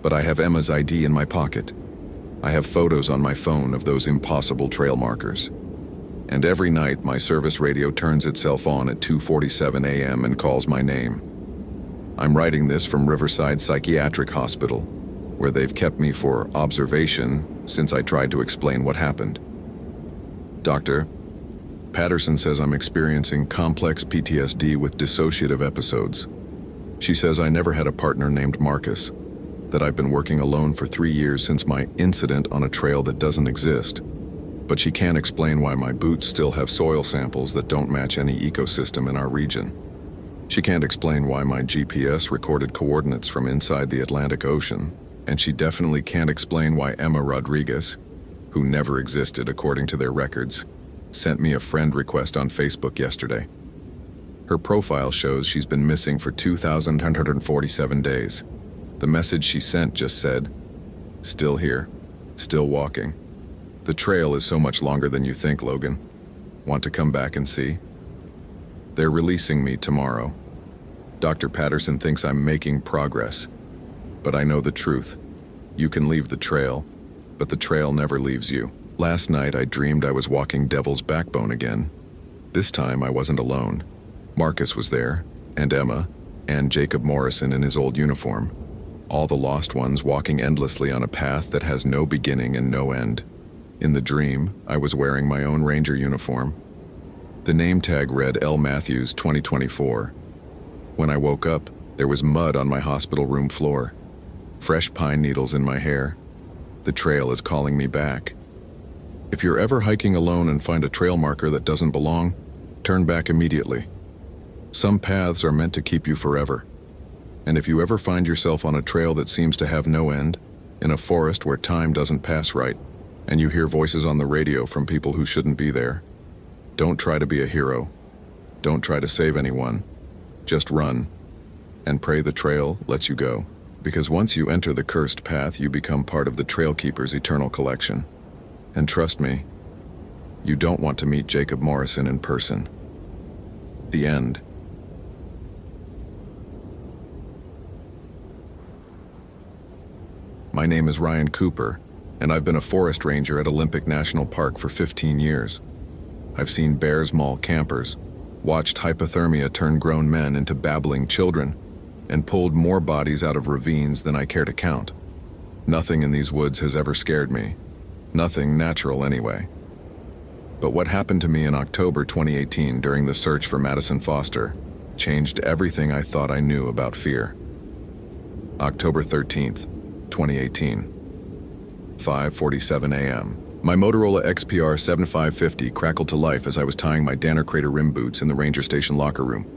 But I have Emma's ID in my pocket. I have photos on my phone of those impossible trail markers. And every night my service radio turns itself on at 2:47 a.m. and calls my name. I'm writing this from Riverside Psychiatric Hospital, where they've kept me for observation since I tried to explain what happened. Dr. Patterson says I'm experiencing complex PTSD with dissociative episodes. She says I never had a partner named Marcus, that I've been working alone for 3 years since my incident on a trail that doesn't exist. But she can't explain why my boots still have soil samples that don't match any ecosystem in our region. She can't explain why my GPS recorded coordinates from inside the Atlantic Ocean, and she definitely can't explain why Emma Rodriguez, who never existed according to their records, sent me a friend request on Facebook yesterday. Her profile shows she's been missing for 2,147 days. The message she sent just said, "Still here, still walking. The trail is so much longer than you think, Logan. Want to come back and see?" They're releasing me tomorrow. Dr. Patterson thinks I'm making progress, but I know the truth. You can leave the trail, but the trail never leaves you. Last night I dreamed I was walking Devil's Backbone again. This time I wasn't alone. Marcus was there, and Emma, and Jacob Morrison in his old uniform. All the lost ones walking endlessly on a path that has no beginning and no end. In the dream, I was wearing my own ranger uniform. The name tag read L. Matthews 2024. When I woke up, there was mud on my hospital room floor, fresh pine needles in my hair, The trail is calling me back. If you're ever hiking alone and find a trail marker that doesn't belong, turn back immediately. Some paths are meant to keep you forever. And if you ever find yourself on a trail that seems to have no end, in a forest where time doesn't pass right, and you hear voices on the radio from people who shouldn't be there, don't try to be a hero. Don't try to save anyone. Just run, and pray the trail lets you go. Because once you enter the cursed path, you become part of the Trail Keeper's eternal collection. And trust me, you don't want to meet Jacob Morrison in person. The end. My name is Ryan Cooper, and I've been a forest ranger at Olympic National Park for 15 years. I've seen bears maul campers, watched hypothermia turn grown men into babbling children, and pulled more bodies out of ravines than I care to count. Nothing in these woods has ever scared me. Nothing natural anyway. But what happened to me in October 2018 during the search for Madison Foster changed everything I thought I knew about fear. October 13th, 2018. 5:47 a.m. My Motorola XPR 7550 crackled to life as I was tying my Danner Crater rim boots in the ranger station locker room.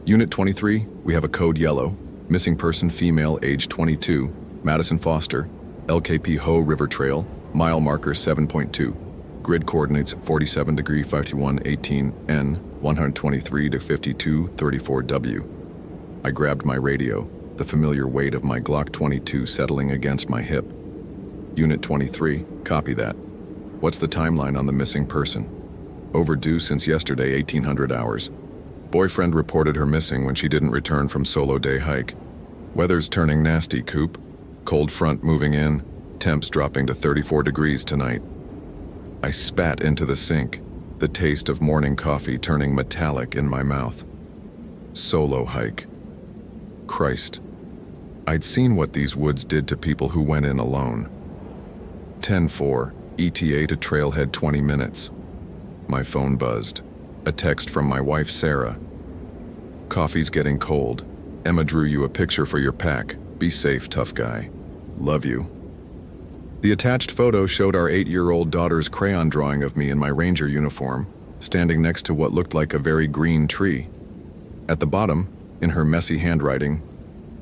Unit 23, we have a code yellow, missing person female age 22, Madison Foster, LKP Ho River Trail, mile marker 7.2, grid coordinates 47 degree 51 18 N, 123 to 52 34 W. I grabbed my radio, the familiar weight of my Glock 22 settling against my hip. Unit 23, copy that. What's the timeline on the missing person? Overdue since yesterday, 1800 hours. Boyfriend reported her missing when she didn't return from solo day hike. Weather's turning nasty, Coop. Cold front moving in, temps dropping to 34 degrees tonight. I spat into the sink, the taste of morning coffee turning metallic in my mouth. Solo hike. Christ. I'd seen what these woods did to people who went in alone. 10-4, ETA to trailhead 20 minutes. My phone buzzed. A text from my wife, Sarah. Coffee's getting cold. Emma drew you a picture for your pack. Be safe, tough guy. Love you. The attached photo showed our 8-year-old daughter's crayon drawing of me in my ranger uniform, standing next to what looked like a very green tree. At the bottom, in her messy handwriting,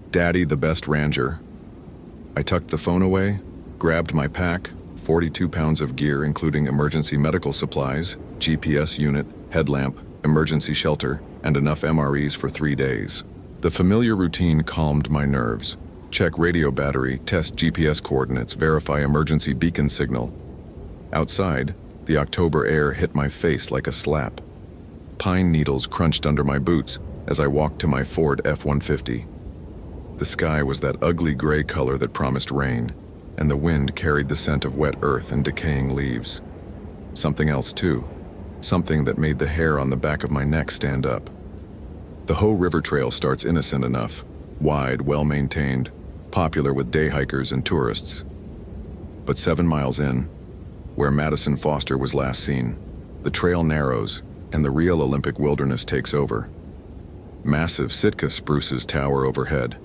Daddy the best ranger. I tucked the phone away, grabbed my pack, 42 pounds of gear including emergency medical supplies, GPS unit, headlamp, emergency shelter, and enough MREs for 3 days. The familiar routine calmed my nerves. Check radio battery, test GPS coordinates, verify emergency beacon signal. Outside, the October air hit my face like a slap. Pine needles crunched under my boots as I walked to my Ford F-150. The sky was that ugly gray color that promised rain, and the wind carried the scent of wet earth and decaying leaves. Something else too. Something that made the hair on the back of my neck stand up. The Ho River Trail starts innocent enough, wide, well-maintained, popular with day hikers and tourists. But 7 miles in, where Madison Foster was last seen, the trail narrows and the real Olympic wilderness takes over. Massive Sitka spruces tower overhead,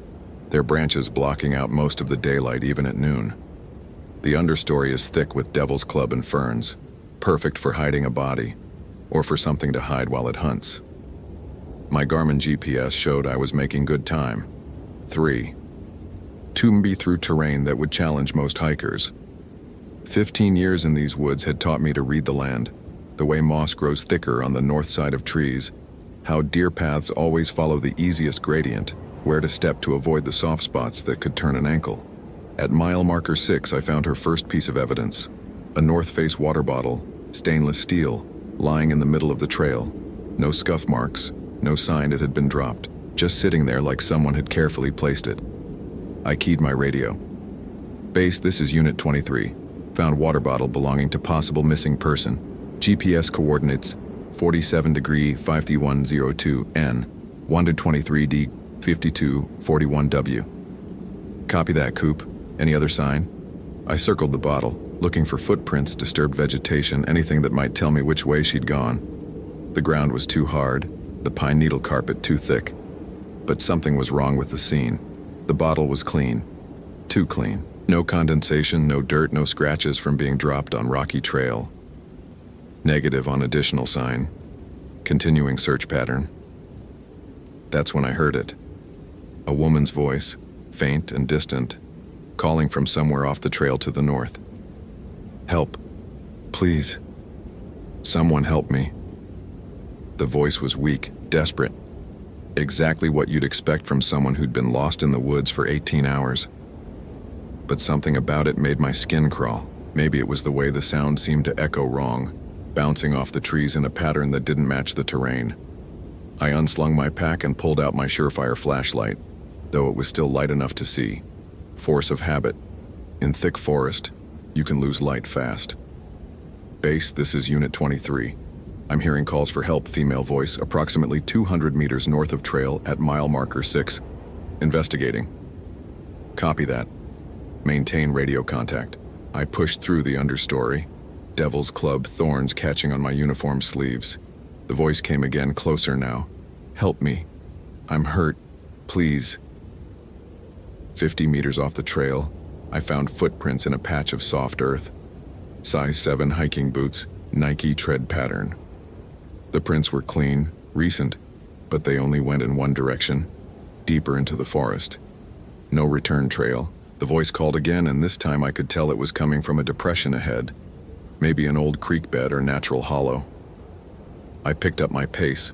their branches blocking out most of the daylight even at noon. The understory is thick with devil's club and ferns, perfect for hiding a body, or for something to hide while it hunts. My Garmin GPS showed I was making good time. 3. Toomby through terrain that would challenge most hikers. 15 years in these woods had taught me to read the land, the way moss grows thicker on the north side of trees, how deer paths always follow the easiest gradient, where to step to avoid the soft spots that could turn an ankle. At mile marker 6, I found her first piece of evidence. A North Face water bottle, stainless steel, lying in the middle of the trail. No scuff marks, no sign it had been dropped, just sitting there like someone had carefully placed it. I keyed my radio. Base, this is Unit 23. Found water bottle belonging to possible missing person. GPS coordinates 47 degree 5102 N, 123D 5241 W. Copy that, Coop. Any other sign? I circled the bottle, looking for footprints, disturbed vegetation, anything that might tell me which way she'd gone. The ground was too hard, the pine needle carpet too thick. But something was wrong with the scene. The bottle was clean. Too clean. No condensation, no dirt, no scratches from being dropped on rocky trail. Negative on additional sign. Continuing search pattern. That's when I heard it. A woman's voice, faint and distant, calling from somewhere off the trail to the north. Help. Please. Someone help me. The voice was weak, desperate. Exactly what you'd expect from someone who'd been lost in the woods for 18 hours. But something about it made my skin crawl. Maybe it was the way the sound seemed to echo wrong, bouncing off the trees in a pattern that didn't match the terrain. I unslung my pack and pulled out my Surefire flashlight, though it was still light enough to see. Force of habit. In thick forest, you can lose light fast. Base, this is Unit 23. I'm hearing calls for help, female voice, approximately 200 meters north of trail at mile marker 6. Investigating. Copy that. Maintain radio contact. I pushed through the understory, Devil's Club thorns catching on my uniform sleeves. The voice came again, closer now. Help me. I'm hurt. Please. 50 meters off the trail, I found footprints in a patch of soft earth. Size 7 hiking boots, Nike tread pattern. The prints were clean, recent, but they only went in one direction, deeper into the forest. No return trail. The voice called again, and this time I could tell it was coming from a depression ahead, maybe an old creek bed or natural hollow. I picked up my pace,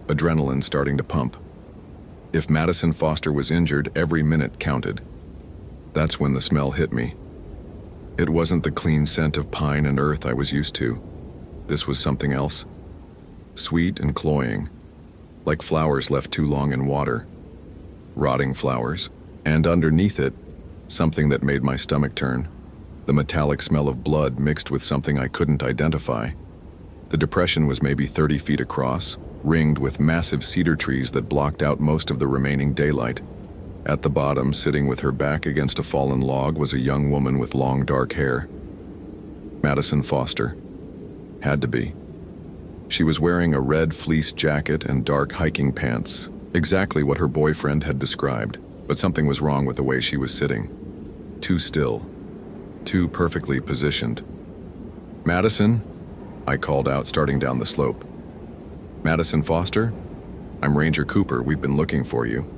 adrenaline starting to pump. If Madison Foster was injured, every minute counted. That's when the smell hit me. It wasn't the clean scent of pine and earth I was used to. This was something else. Sweet and cloying, like flowers left too long in water. Rotting flowers, and underneath it, something that made my stomach turn. The metallic smell of blood mixed with something I couldn't identify. The depression was maybe 30 feet across, ringed with massive cedar trees that blocked out most of the remaining daylight. At the bottom, sitting with her back against a fallen log, was a young woman with long dark hair. Madison Foster. Had to be. She was wearing a red fleece jacket and dark hiking pants, exactly what her boyfriend had described, but something was wrong with the way she was sitting. Too still. Too perfectly positioned. Madison? I called out, starting down the slope. Madison Foster? I'm Ranger Cooper. We've been looking for you.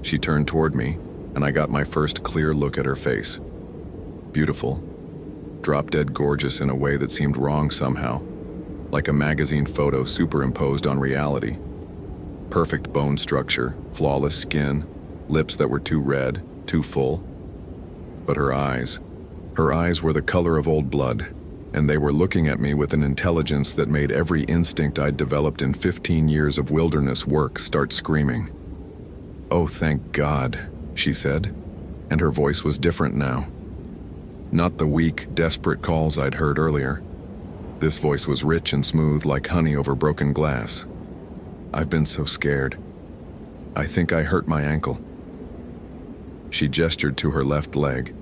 She turned toward me, and I got my first clear look at her face. Beautiful. Drop-dead gorgeous in a way that seemed wrong somehow, like a magazine photo superimposed on reality. Perfect bone structure, flawless skin, lips that were too red, too full. But her eyes were the color of old blood, and they were looking at me with an intelligence that made every instinct I'd developed in 15 years of wilderness work start screaming. Oh, thank God, she said, and her voice was different now. Not the weak, desperate calls I'd heard earlier. This voice was rich and smooth like honey over broken glass. I've been so scared. I think I hurt my ankle. She gestured to her left leg,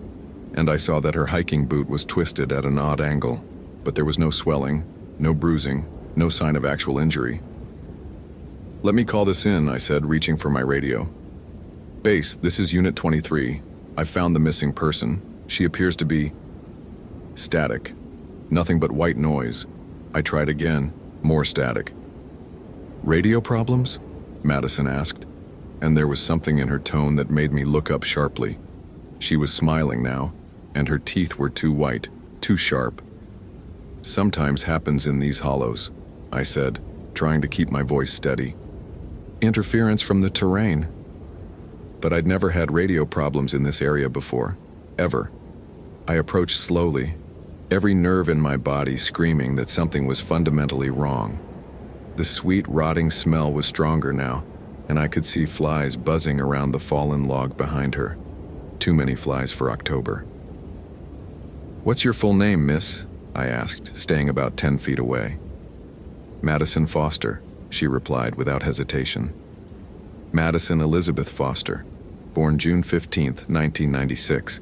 and I saw that her hiking boot was twisted at an odd angle, but there was no swelling, no bruising, no sign of actual injury. Let me call this in, I said, reaching for my radio. Base, this is Unit 23. I've found the missing person. She appears to be static. Nothing but white noise. I tried again. More static. Radio problems? Madison asked, and there was something in her tone that made me look up sharply. She was smiling now, and her teeth were too white, too sharp. Sometimes happens in these hollows, I said, trying to keep my voice steady. Interference from the terrain. But I'd never had radio problems in this area before, ever. I approached slowly, every nerve in my body screaming that something was fundamentally wrong. The sweet, rotting smell was stronger now, and I could see flies buzzing around the fallen log behind her. Too many flies for October. What's your full name, miss? I asked, staying about 10 feet away. Madison Foster, she replied without hesitation. Madison Elizabeth Foster, born June 15th, 1996.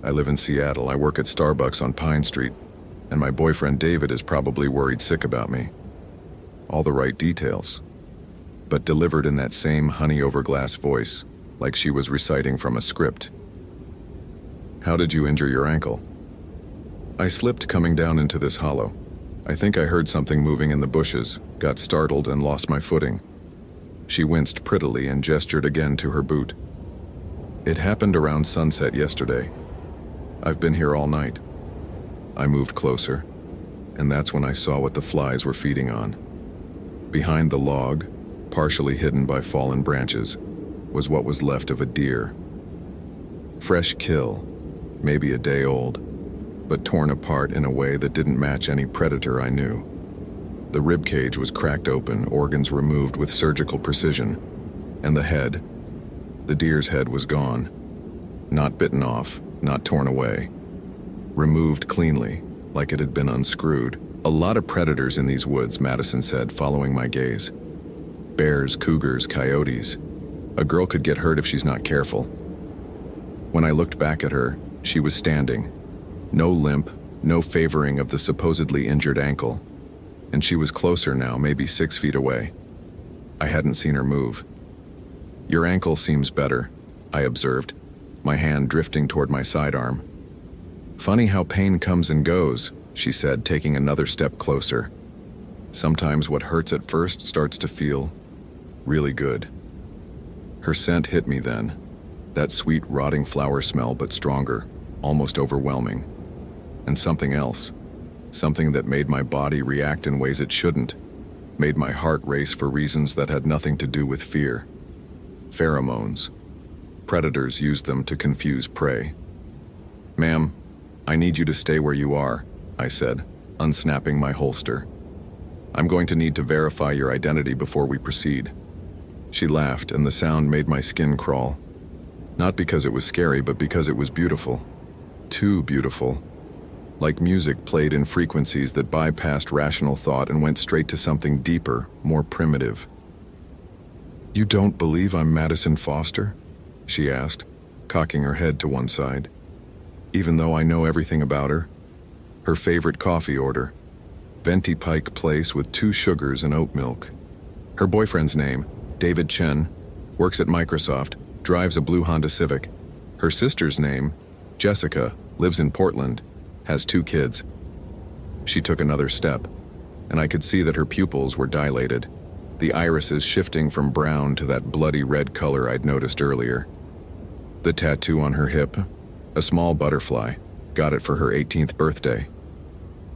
I live in Seattle. I work at Starbucks on Pine Street, and my boyfriend David is probably worried sick about me. All the right details, but delivered in that same honey over glass voice, like she was reciting from a script. How did you injure your ankle? I slipped coming down into this hollow. I think I heard something moving in the bushes, got startled and lost my footing. She winced prettily and gestured again to her boot. It happened around sunset yesterday. I've been here all night. I moved closer, and that's when I saw what the flies were feeding on. Behind the log, partially hidden by fallen branches, was what was left of a deer. Fresh kill, maybe a day old, but torn apart in a way that didn't match any predator I knew. The rib cage was cracked open, organs removed with surgical precision, and the deer's head was gone. Not bitten off, not torn away. Removed cleanly, like it had been unscrewed. A lot of predators in these woods, Madison said, following my gaze. Bears, cougars, coyotes. A girl could get hurt if she's not careful. When I looked back at her, she was standing. No limp, no favoring of the supposedly injured ankle. And she was closer now, maybe 6 feet away. I hadn't seen her move. Your ankle seems better, I observed, my hand drifting toward my sidearm. Funny how pain comes and goes, she said, taking another step closer. Sometimes what hurts at first starts to feel really good. Her scent hit me then, that sweet rotting flower smell, but stronger, almost overwhelming. And something else, something that made my body react in ways it shouldn't, made my heart race for reasons that had nothing to do with fear. Pheromones. Predators used them to confuse prey. Ma'am, I need you to stay where you are, I said, unsnapping my holster. I'm going to need to verify your identity before we proceed. She laughed, and the sound made my skin crawl. Not because it was scary, but because it was beautiful. Too beautiful. Like music played in frequencies that bypassed rational thought and went straight to something deeper, more primitive. You don't believe I'm Madison Foster? She asked, cocking her head to one side. Even though I know everything about her? Her favorite coffee order, Venti Pike Place with 2 sugars and oat milk. Her boyfriend's name, David Chen, works at Microsoft, drives a blue Honda Civic. Her sister's name, Jessica, lives in Portland, has 2 kids. She took another step, and I could see that her pupils were dilated, the irises shifting from brown to that bloody red color I'd noticed earlier. The tattoo on her hip, a small butterfly, got it for her 18th birthday.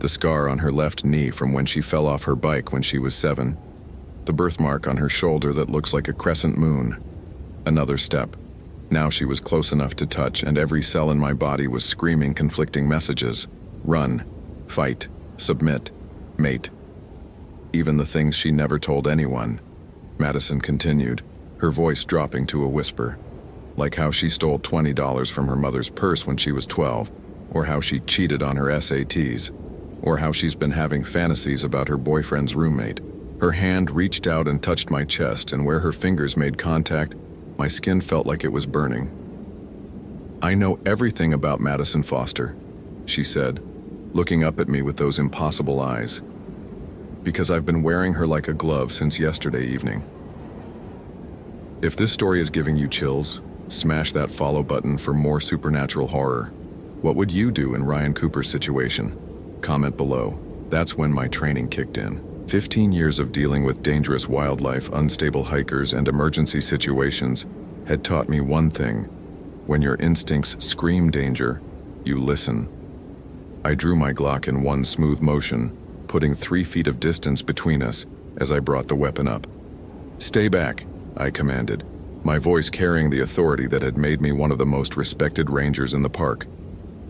The scar on her left knee from when she fell off her bike when she was 7. The birthmark on her shoulder that looks like a crescent moon. Another step. Now she was close enough to touch, and every cell in my body was screaming conflicting messages. Run, fight, submit, mate. Even the things she never told anyone, Madison continued, her voice dropping to a whisper. Like how she stole $20 from her mother's purse when she was 12, or how she cheated on her SATs, or how she's been having fantasies about her boyfriend's roommate. Her hand reached out and touched my chest, and where her fingers made contact, my skin felt like it was burning. I know everything about Madison Foster, she said, looking up at me with those impossible eyes. Because I've been wearing her like a glove since yesterday evening. If this story is giving you chills, smash that follow button for more supernatural horror. What would you do in Ryan Cooper's situation? Comment below. That's when my training kicked in. 15 years of dealing with dangerous wildlife, unstable hikers, and emergency situations had taught me one thing. When your instincts scream danger, you listen. I drew my Glock in one smooth motion, putting 3 feet of distance between us as I brought the weapon up. Stay back, I commanded, my voice carrying the authority that had made me one of the most respected rangers in the park.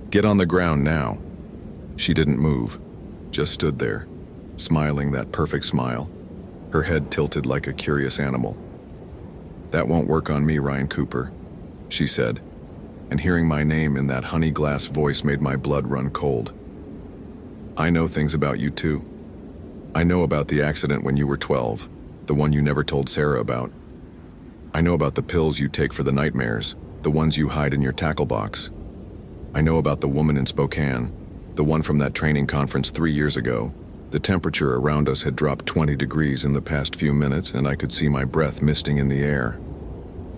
Get on the ground now. She didn't move, just stood there, smiling that perfect smile, her head tilted like a curious animal. That won't work on me, Ryan Cooper, she said, and hearing my name in that honey glass voice made my blood run cold. I know things about you too. I know about the accident when you were 12, the one you never told Sarah about. I know about the pills you take for the nightmares, the ones you hide in your tackle box. I know about the woman in Spokane, the one from that training conference 3 years ago. The temperature around us had dropped 20 degrees in the past few minutes, and I could see my breath misting in the air.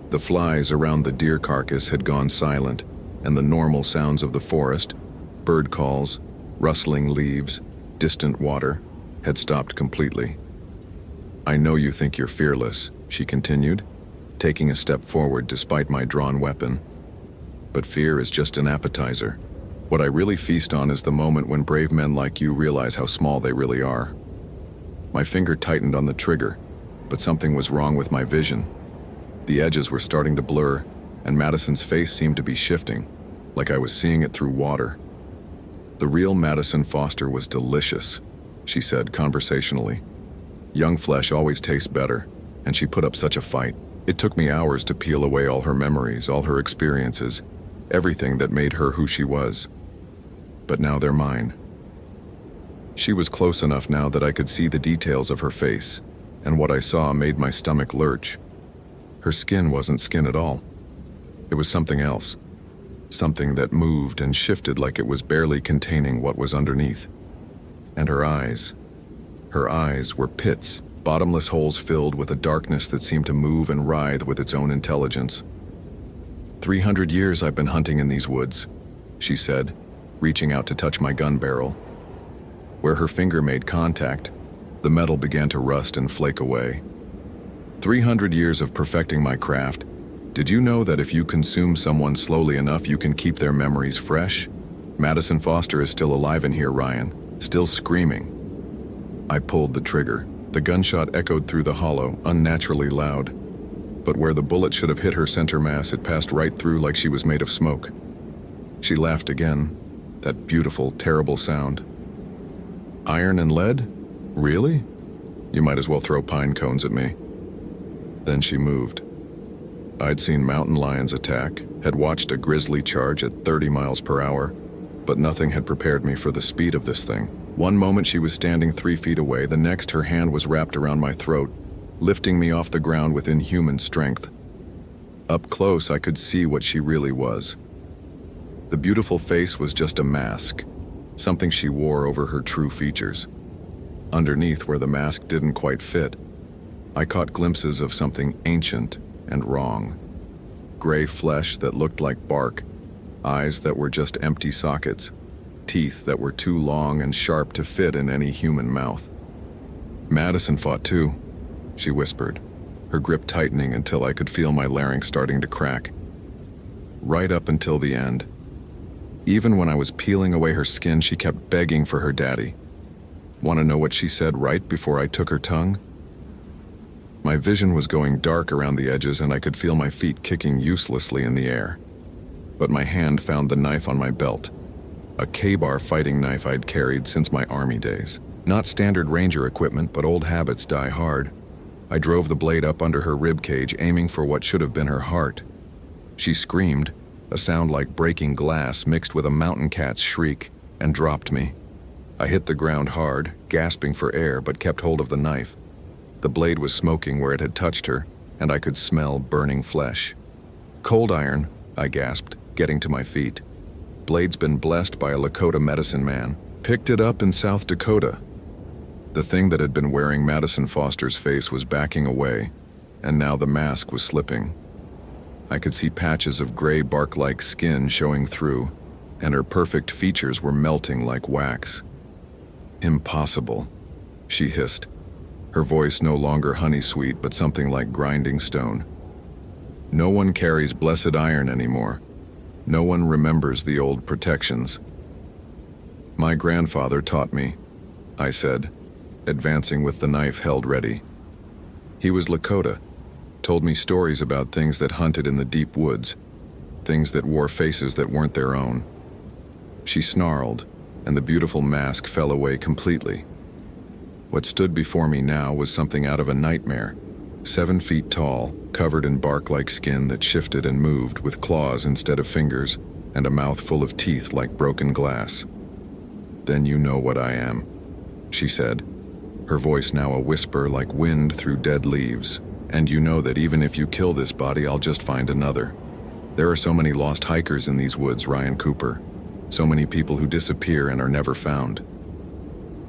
The flies around the deer carcass had gone silent, and the normal sounds of the forest, bird calls, rustling leaves, distant water, had stopped completely. "I know you think you're fearless," she continued, taking a step forward despite my drawn weapon. "But fear is just an appetizer. What I really feast on is the moment when brave men like you realize how small they really are." My finger tightened on the trigger, but something was wrong with my vision. The edges were starting to blur, and Madison's face seemed to be shifting, like I was seeing it through water. "The real Madison Foster was delicious," she said conversationally. "Young flesh always tastes better, and she put up such a fight. It took me hours to peel away all her memories, all her experiences, everything that made her who she was. But now they're mine." She was close enough now that I could see the details of her face, and what I saw made my stomach lurch. Her skin wasn't skin at all. It was something else. Something that moved and shifted like it was barely containing what was underneath. And her eyes were pits, bottomless holes filled with a darkness that seemed to move and writhe with its own intelligence. 300 years I've been hunting in these woods," she said, reaching out to touch my gun barrel. Where her finger made contact, the metal began to rust and flake away. 300 years of perfecting my craft. Did you know that if you consume someone slowly enough, you can keep their memories fresh? Madison Foster is still alive in here, Ryan, still screaming. I pulled the trigger. The gunshot echoed through the hollow, unnaturally loud. But where the bullet should have hit her center mass, it passed right through like she was made of smoke. She laughed again, that beautiful, terrible sound. "Iron and lead? Really? You might as well throw pine cones at me." Then she moved. I'd seen mountain lions attack, had watched a grizzly charge at 30 miles per hour, but nothing had prepared me for the speed of this thing. One moment she was standing 3 feet away, the next her hand was wrapped around my throat, lifting me off the ground with inhuman strength. Up close, I could see what she really was. The beautiful face was just a mask, something she wore over her true features. Underneath, where the mask didn't quite fit, I caught glimpses of something ancient and wrong. Gray flesh that looked like bark, eyes that were just empty sockets, teeth that were too long and sharp to fit in any human mouth. "Madison fought too," she whispered, her grip tightening until I could feel my larynx starting to crack. Right up until the end. Even when I was peeling away her skin, she kept begging for her daddy. Want to know what she said right before I took her tongue? My vision was going dark around the edges and I could feel my feet kicking uselessly in the air. But my hand found the knife on my belt, a K-bar fighting knife I'd carried since my army days. Not standard ranger equipment, but old habits die hard. I drove the blade up under her rib cage, aiming for what should have been her heart. She screamed, a sound like breaking glass mixed with a mountain cat's shriek, and dropped me. I hit the ground hard, gasping for air, but kept hold of the knife. The blade was smoking where it had touched her, and I could smell burning flesh. "Cold iron," I gasped, getting to my feet. "Blade's been blessed by a Lakota medicine man. Picked it up in South Dakota." The thing that had been wearing Madison Foster's face was backing away, and now the mask was slipping. I could see patches of gray bark-like skin showing through, and her perfect features were melting like wax. "Impossible," she hissed, her voice no longer honey-sweet but something like grinding stone. "No one carries blessed iron anymore. No one remembers the old protections." "My grandfather taught me," I said, advancing with the knife held ready. "He was Lakota, told me stories about things that hunted in the deep woods, things that wore faces that weren't their own." She snarled, and the beautiful mask fell away completely. What stood before me now was something out of a nightmare, 7 feet tall, covered in bark-like skin that shifted and moved with claws instead of fingers, and a mouth full of teeth like broken glass. "Then you know what I am," she said, her voice now a whisper like wind through dead leaves. "And you know that even if you kill this body, I'll just find another. There are so many lost hikers in these woods, Ryan Cooper. So many people who disappear and are never found."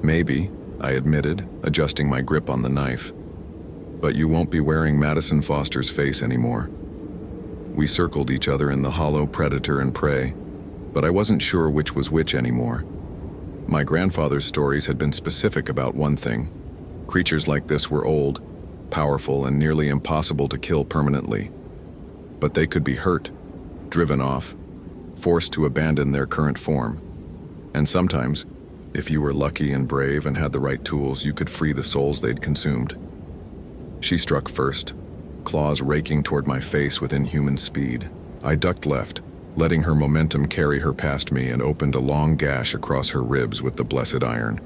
"Maybe," I admitted, adjusting my grip on the knife. "But you won't be wearing Madison Foster's face anymore." We circled each other in the hollow predator and prey, but I wasn't sure which was which anymore. My grandfather's stories had been specific about one thing. Creatures like this were old, powerful, and nearly impossible to kill permanently. But they could be hurt, driven off, forced to abandon their current form. And sometimes, if you were lucky and brave and had the right tools, you could free the souls they'd consumed. She struck first, claws raking toward my face with inhuman speed. I ducked left, letting her momentum carry her past me, and opened a long gash across her ribs with the blessed iron.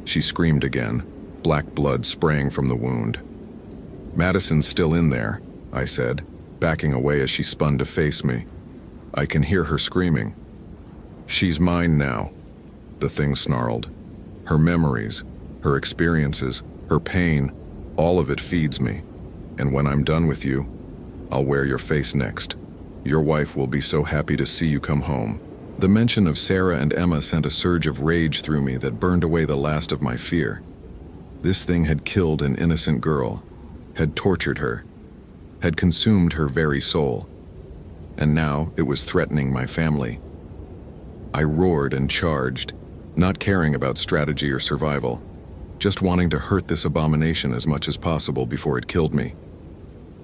She screamed again, black blood spraying from the wound. "Madison's still in there," I said, backing away as she spun to face me. I can hear her screaming. "She's mine now," the thing snarled. "Her memories, her experiences, her pain, all of it feeds me. And when I'm done with you, I'll wear your face next. Your wife will be so happy to see you come home." The mention of Sarah and Emma sent a surge of rage through me that burned away the last of my fear. This thing had killed an innocent girl, had tortured her, had consumed her very soul. And now it was threatening my family. I roared and charged, not caring about strategy or survival, just wanting to hurt this abomination as much as possible before it killed me.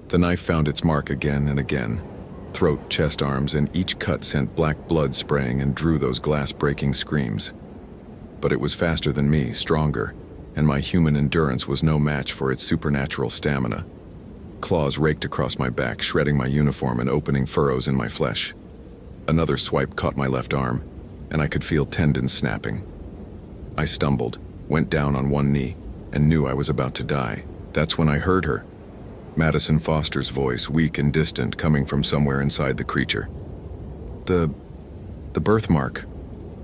The knife found its mark again and again. Throat, chest, arms, and each cut sent black blood spraying and drew those glass-breaking screams. But it was faster than me, stronger, and my human endurance was no match for its supernatural stamina. Claws raked across my back, shredding my uniform and opening furrows in my flesh. Another swipe caught my left arm, and I could feel tendons snapping. I stumbled, went down on one knee, and knew I was about to die. That's when I heard her. Madison Foster's voice, weak and distant, coming from somewhere inside the creature. The birthmark,"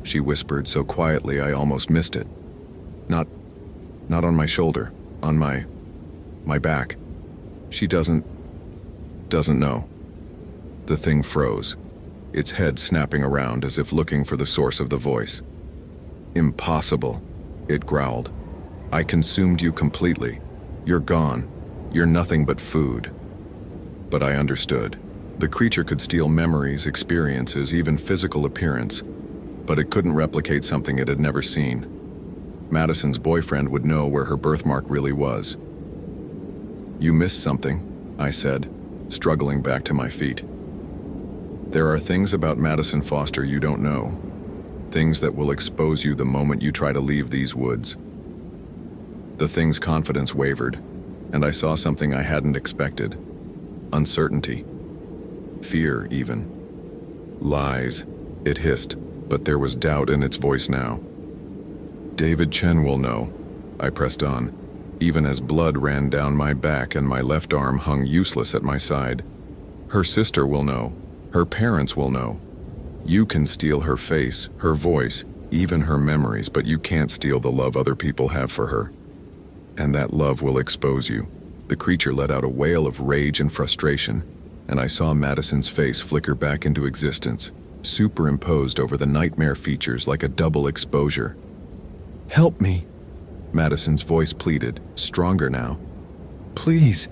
she whispered so quietly I almost missed it. Not on my shoulder, on my back. She doesn't know." The thing froze, its head snapping around as if looking for the source of the voice. "Impossible," it growled. "I consumed you completely. You're gone. You're nothing but food." But I understood. The creature could steal memories, experiences, even physical appearance, but it couldn't replicate something it had never seen. Madison's boyfriend would know where her birthmark really was. "You missed something," I said, struggling back to my feet. "There are things about Madison Foster you don't know, things that will expose you the moment you try to leave these woods." The thing's confidence wavered, and I saw something I hadn't expected. Uncertainty. Fear, even. "Lies," it hissed, but there was doubt in its voice now. "David Chen will know," I pressed on, even as blood ran down my back and my left arm hung useless at my side. "Her sister will know. Her parents will know. You can steal her face, her voice, even her memories, but you can't steal the love other people have for her. And that love will expose you." The creature let out a wail of rage and frustration, and I saw Madison's face flicker back into existence, superimposed over the nightmare features like a double exposure. "Help me," Madison's voice pleaded, stronger now. "Please.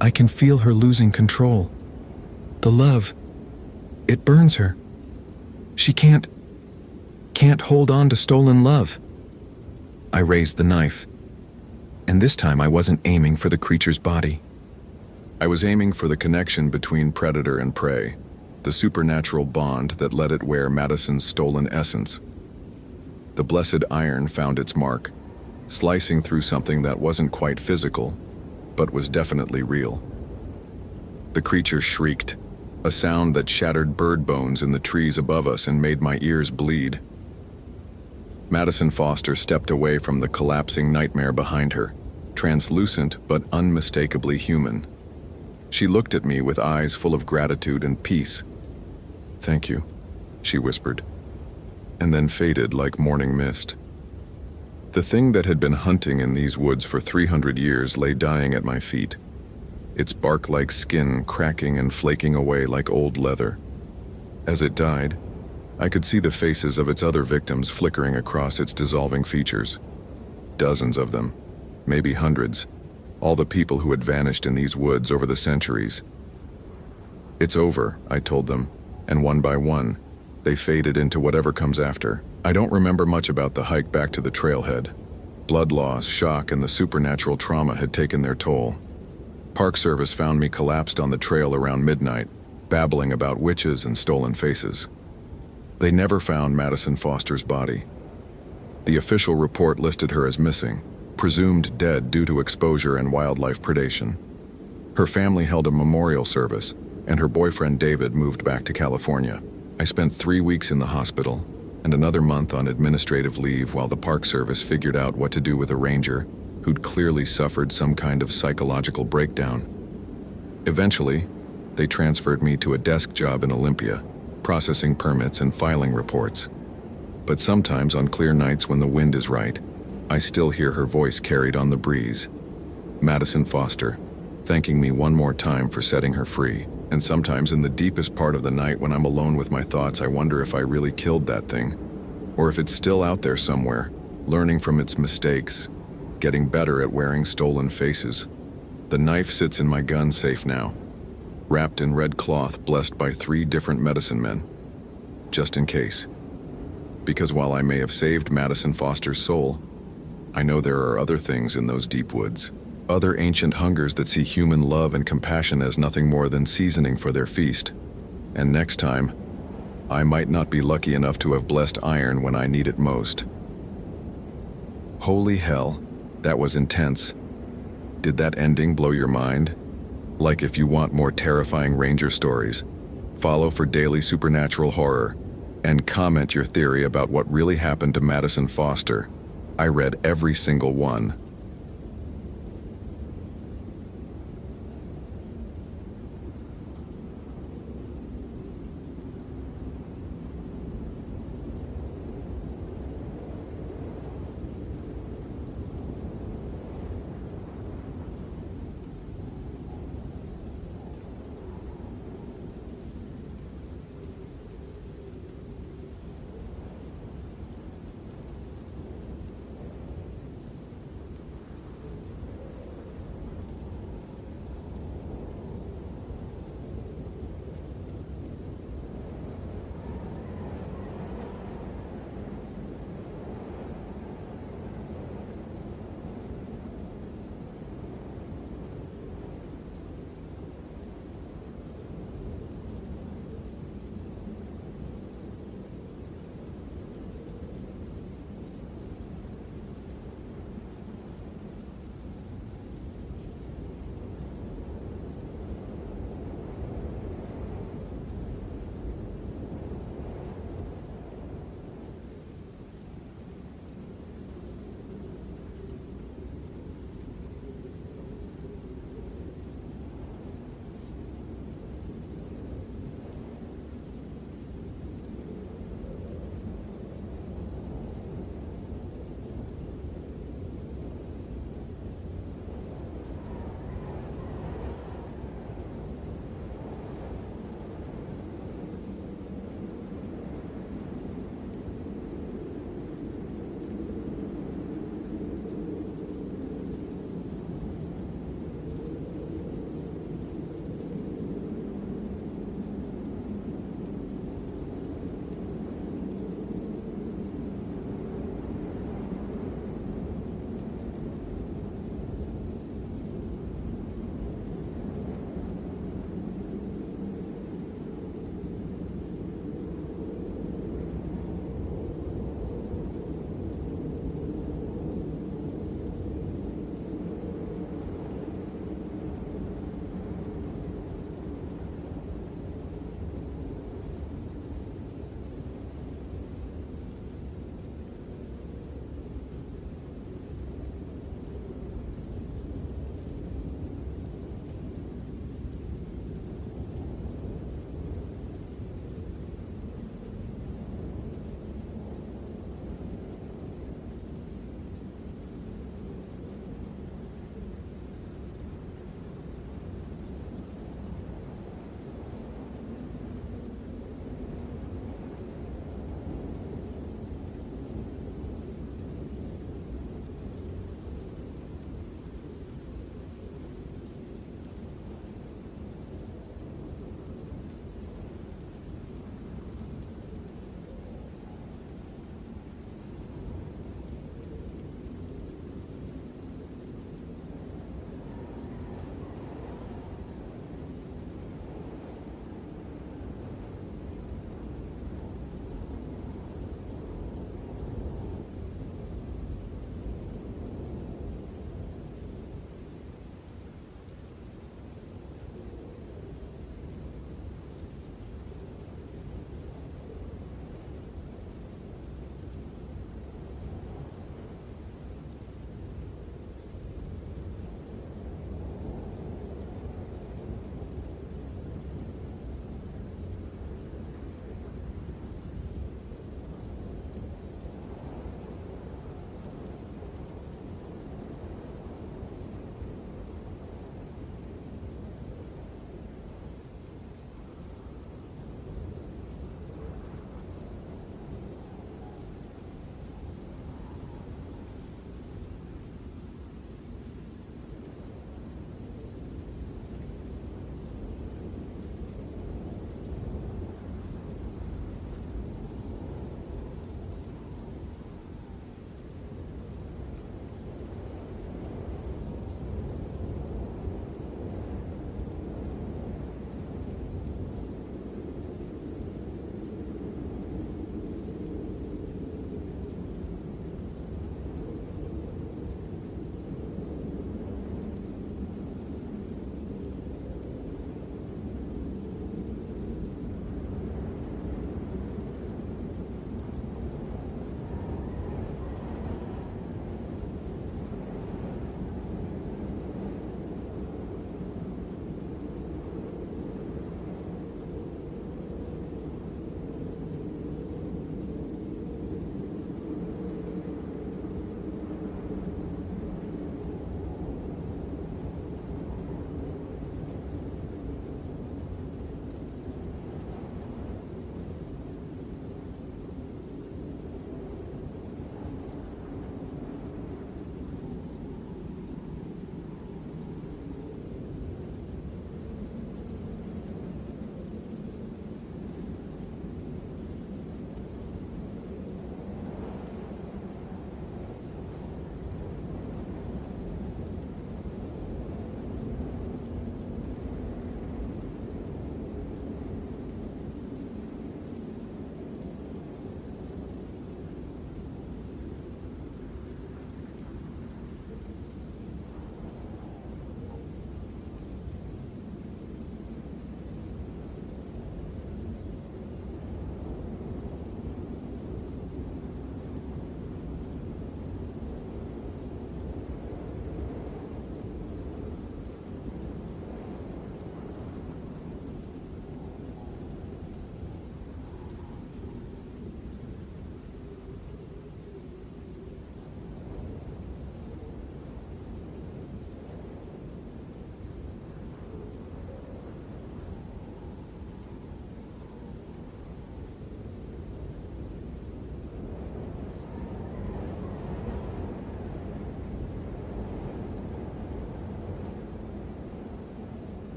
I can feel her losing control. The love, it burns her. She can't hold on to stolen love." I raised the knife, and this time I wasn't aiming for the creature's body. I was aiming for the connection between predator and prey, the supernatural bond that let it wear Madison's stolen essence. The blessed iron found its mark, slicing through something that wasn't quite physical, but was definitely real. The creature shrieked, a sound that shattered bird bones in the trees above us and made my ears bleed. Madison Foster stepped away from the collapsing nightmare behind her, translucent but unmistakably human. She looked at me with eyes full of gratitude and peace. "Thank you," she whispered, and then faded like morning mist. The thing that had been hunting in these woods for 300 years lay dying at my feet, its bark-like skin cracking and flaking away like old leather. As it died, I could see the faces of its other victims flickering across its dissolving features. Dozens of them, maybe hundreds, all the people who had vanished in these woods over the centuries. It's over, I told them, and one by one, they faded into whatever comes after. I don't remember much about the hike back to the trailhead. Blood loss, shock, and the supernatural trauma had taken their toll. Park Service found me collapsed on the trail around midnight, babbling about witches and stolen faces. They never found Madison Foster's body. The official report listed her as missing, presumed dead due to exposure and wildlife predation. Her family held a memorial service, and her boyfriend David moved back to California. I spent 3 weeks in the hospital, and another month on administrative leave while the Park Service figured out what to do with a ranger who'd clearly suffered some kind of psychological breakdown. Eventually, they transferred me to a desk job in Olympia, processing permits and filing reports. But sometimes on clear nights when the wind is right, I still hear her voice carried on the breeze. Madison Foster, thanking me one more time for setting her free. And sometimes in the deepest part of the night when I'm alone with my thoughts, I wonder if I really killed that thing, or if it's still out there somewhere, learning from its mistakes, getting better at wearing stolen faces. The knife sits in my gun safe now, wrapped in red cloth blessed by 3 different medicine men, just in case. Because while I may have saved Madison Foster's soul, I know there are other things in those deep woods. Other ancient hungers that see human love and compassion as nothing more than seasoning for their feast. And next time, I might not be lucky enough to have blessed iron when I need it most. Holy hell, that was intense. Did that ending blow your mind? Like, if you want more terrifying ranger stories, follow for daily supernatural horror, and comment your theory about what really happened to Madison Foster. I read every single one.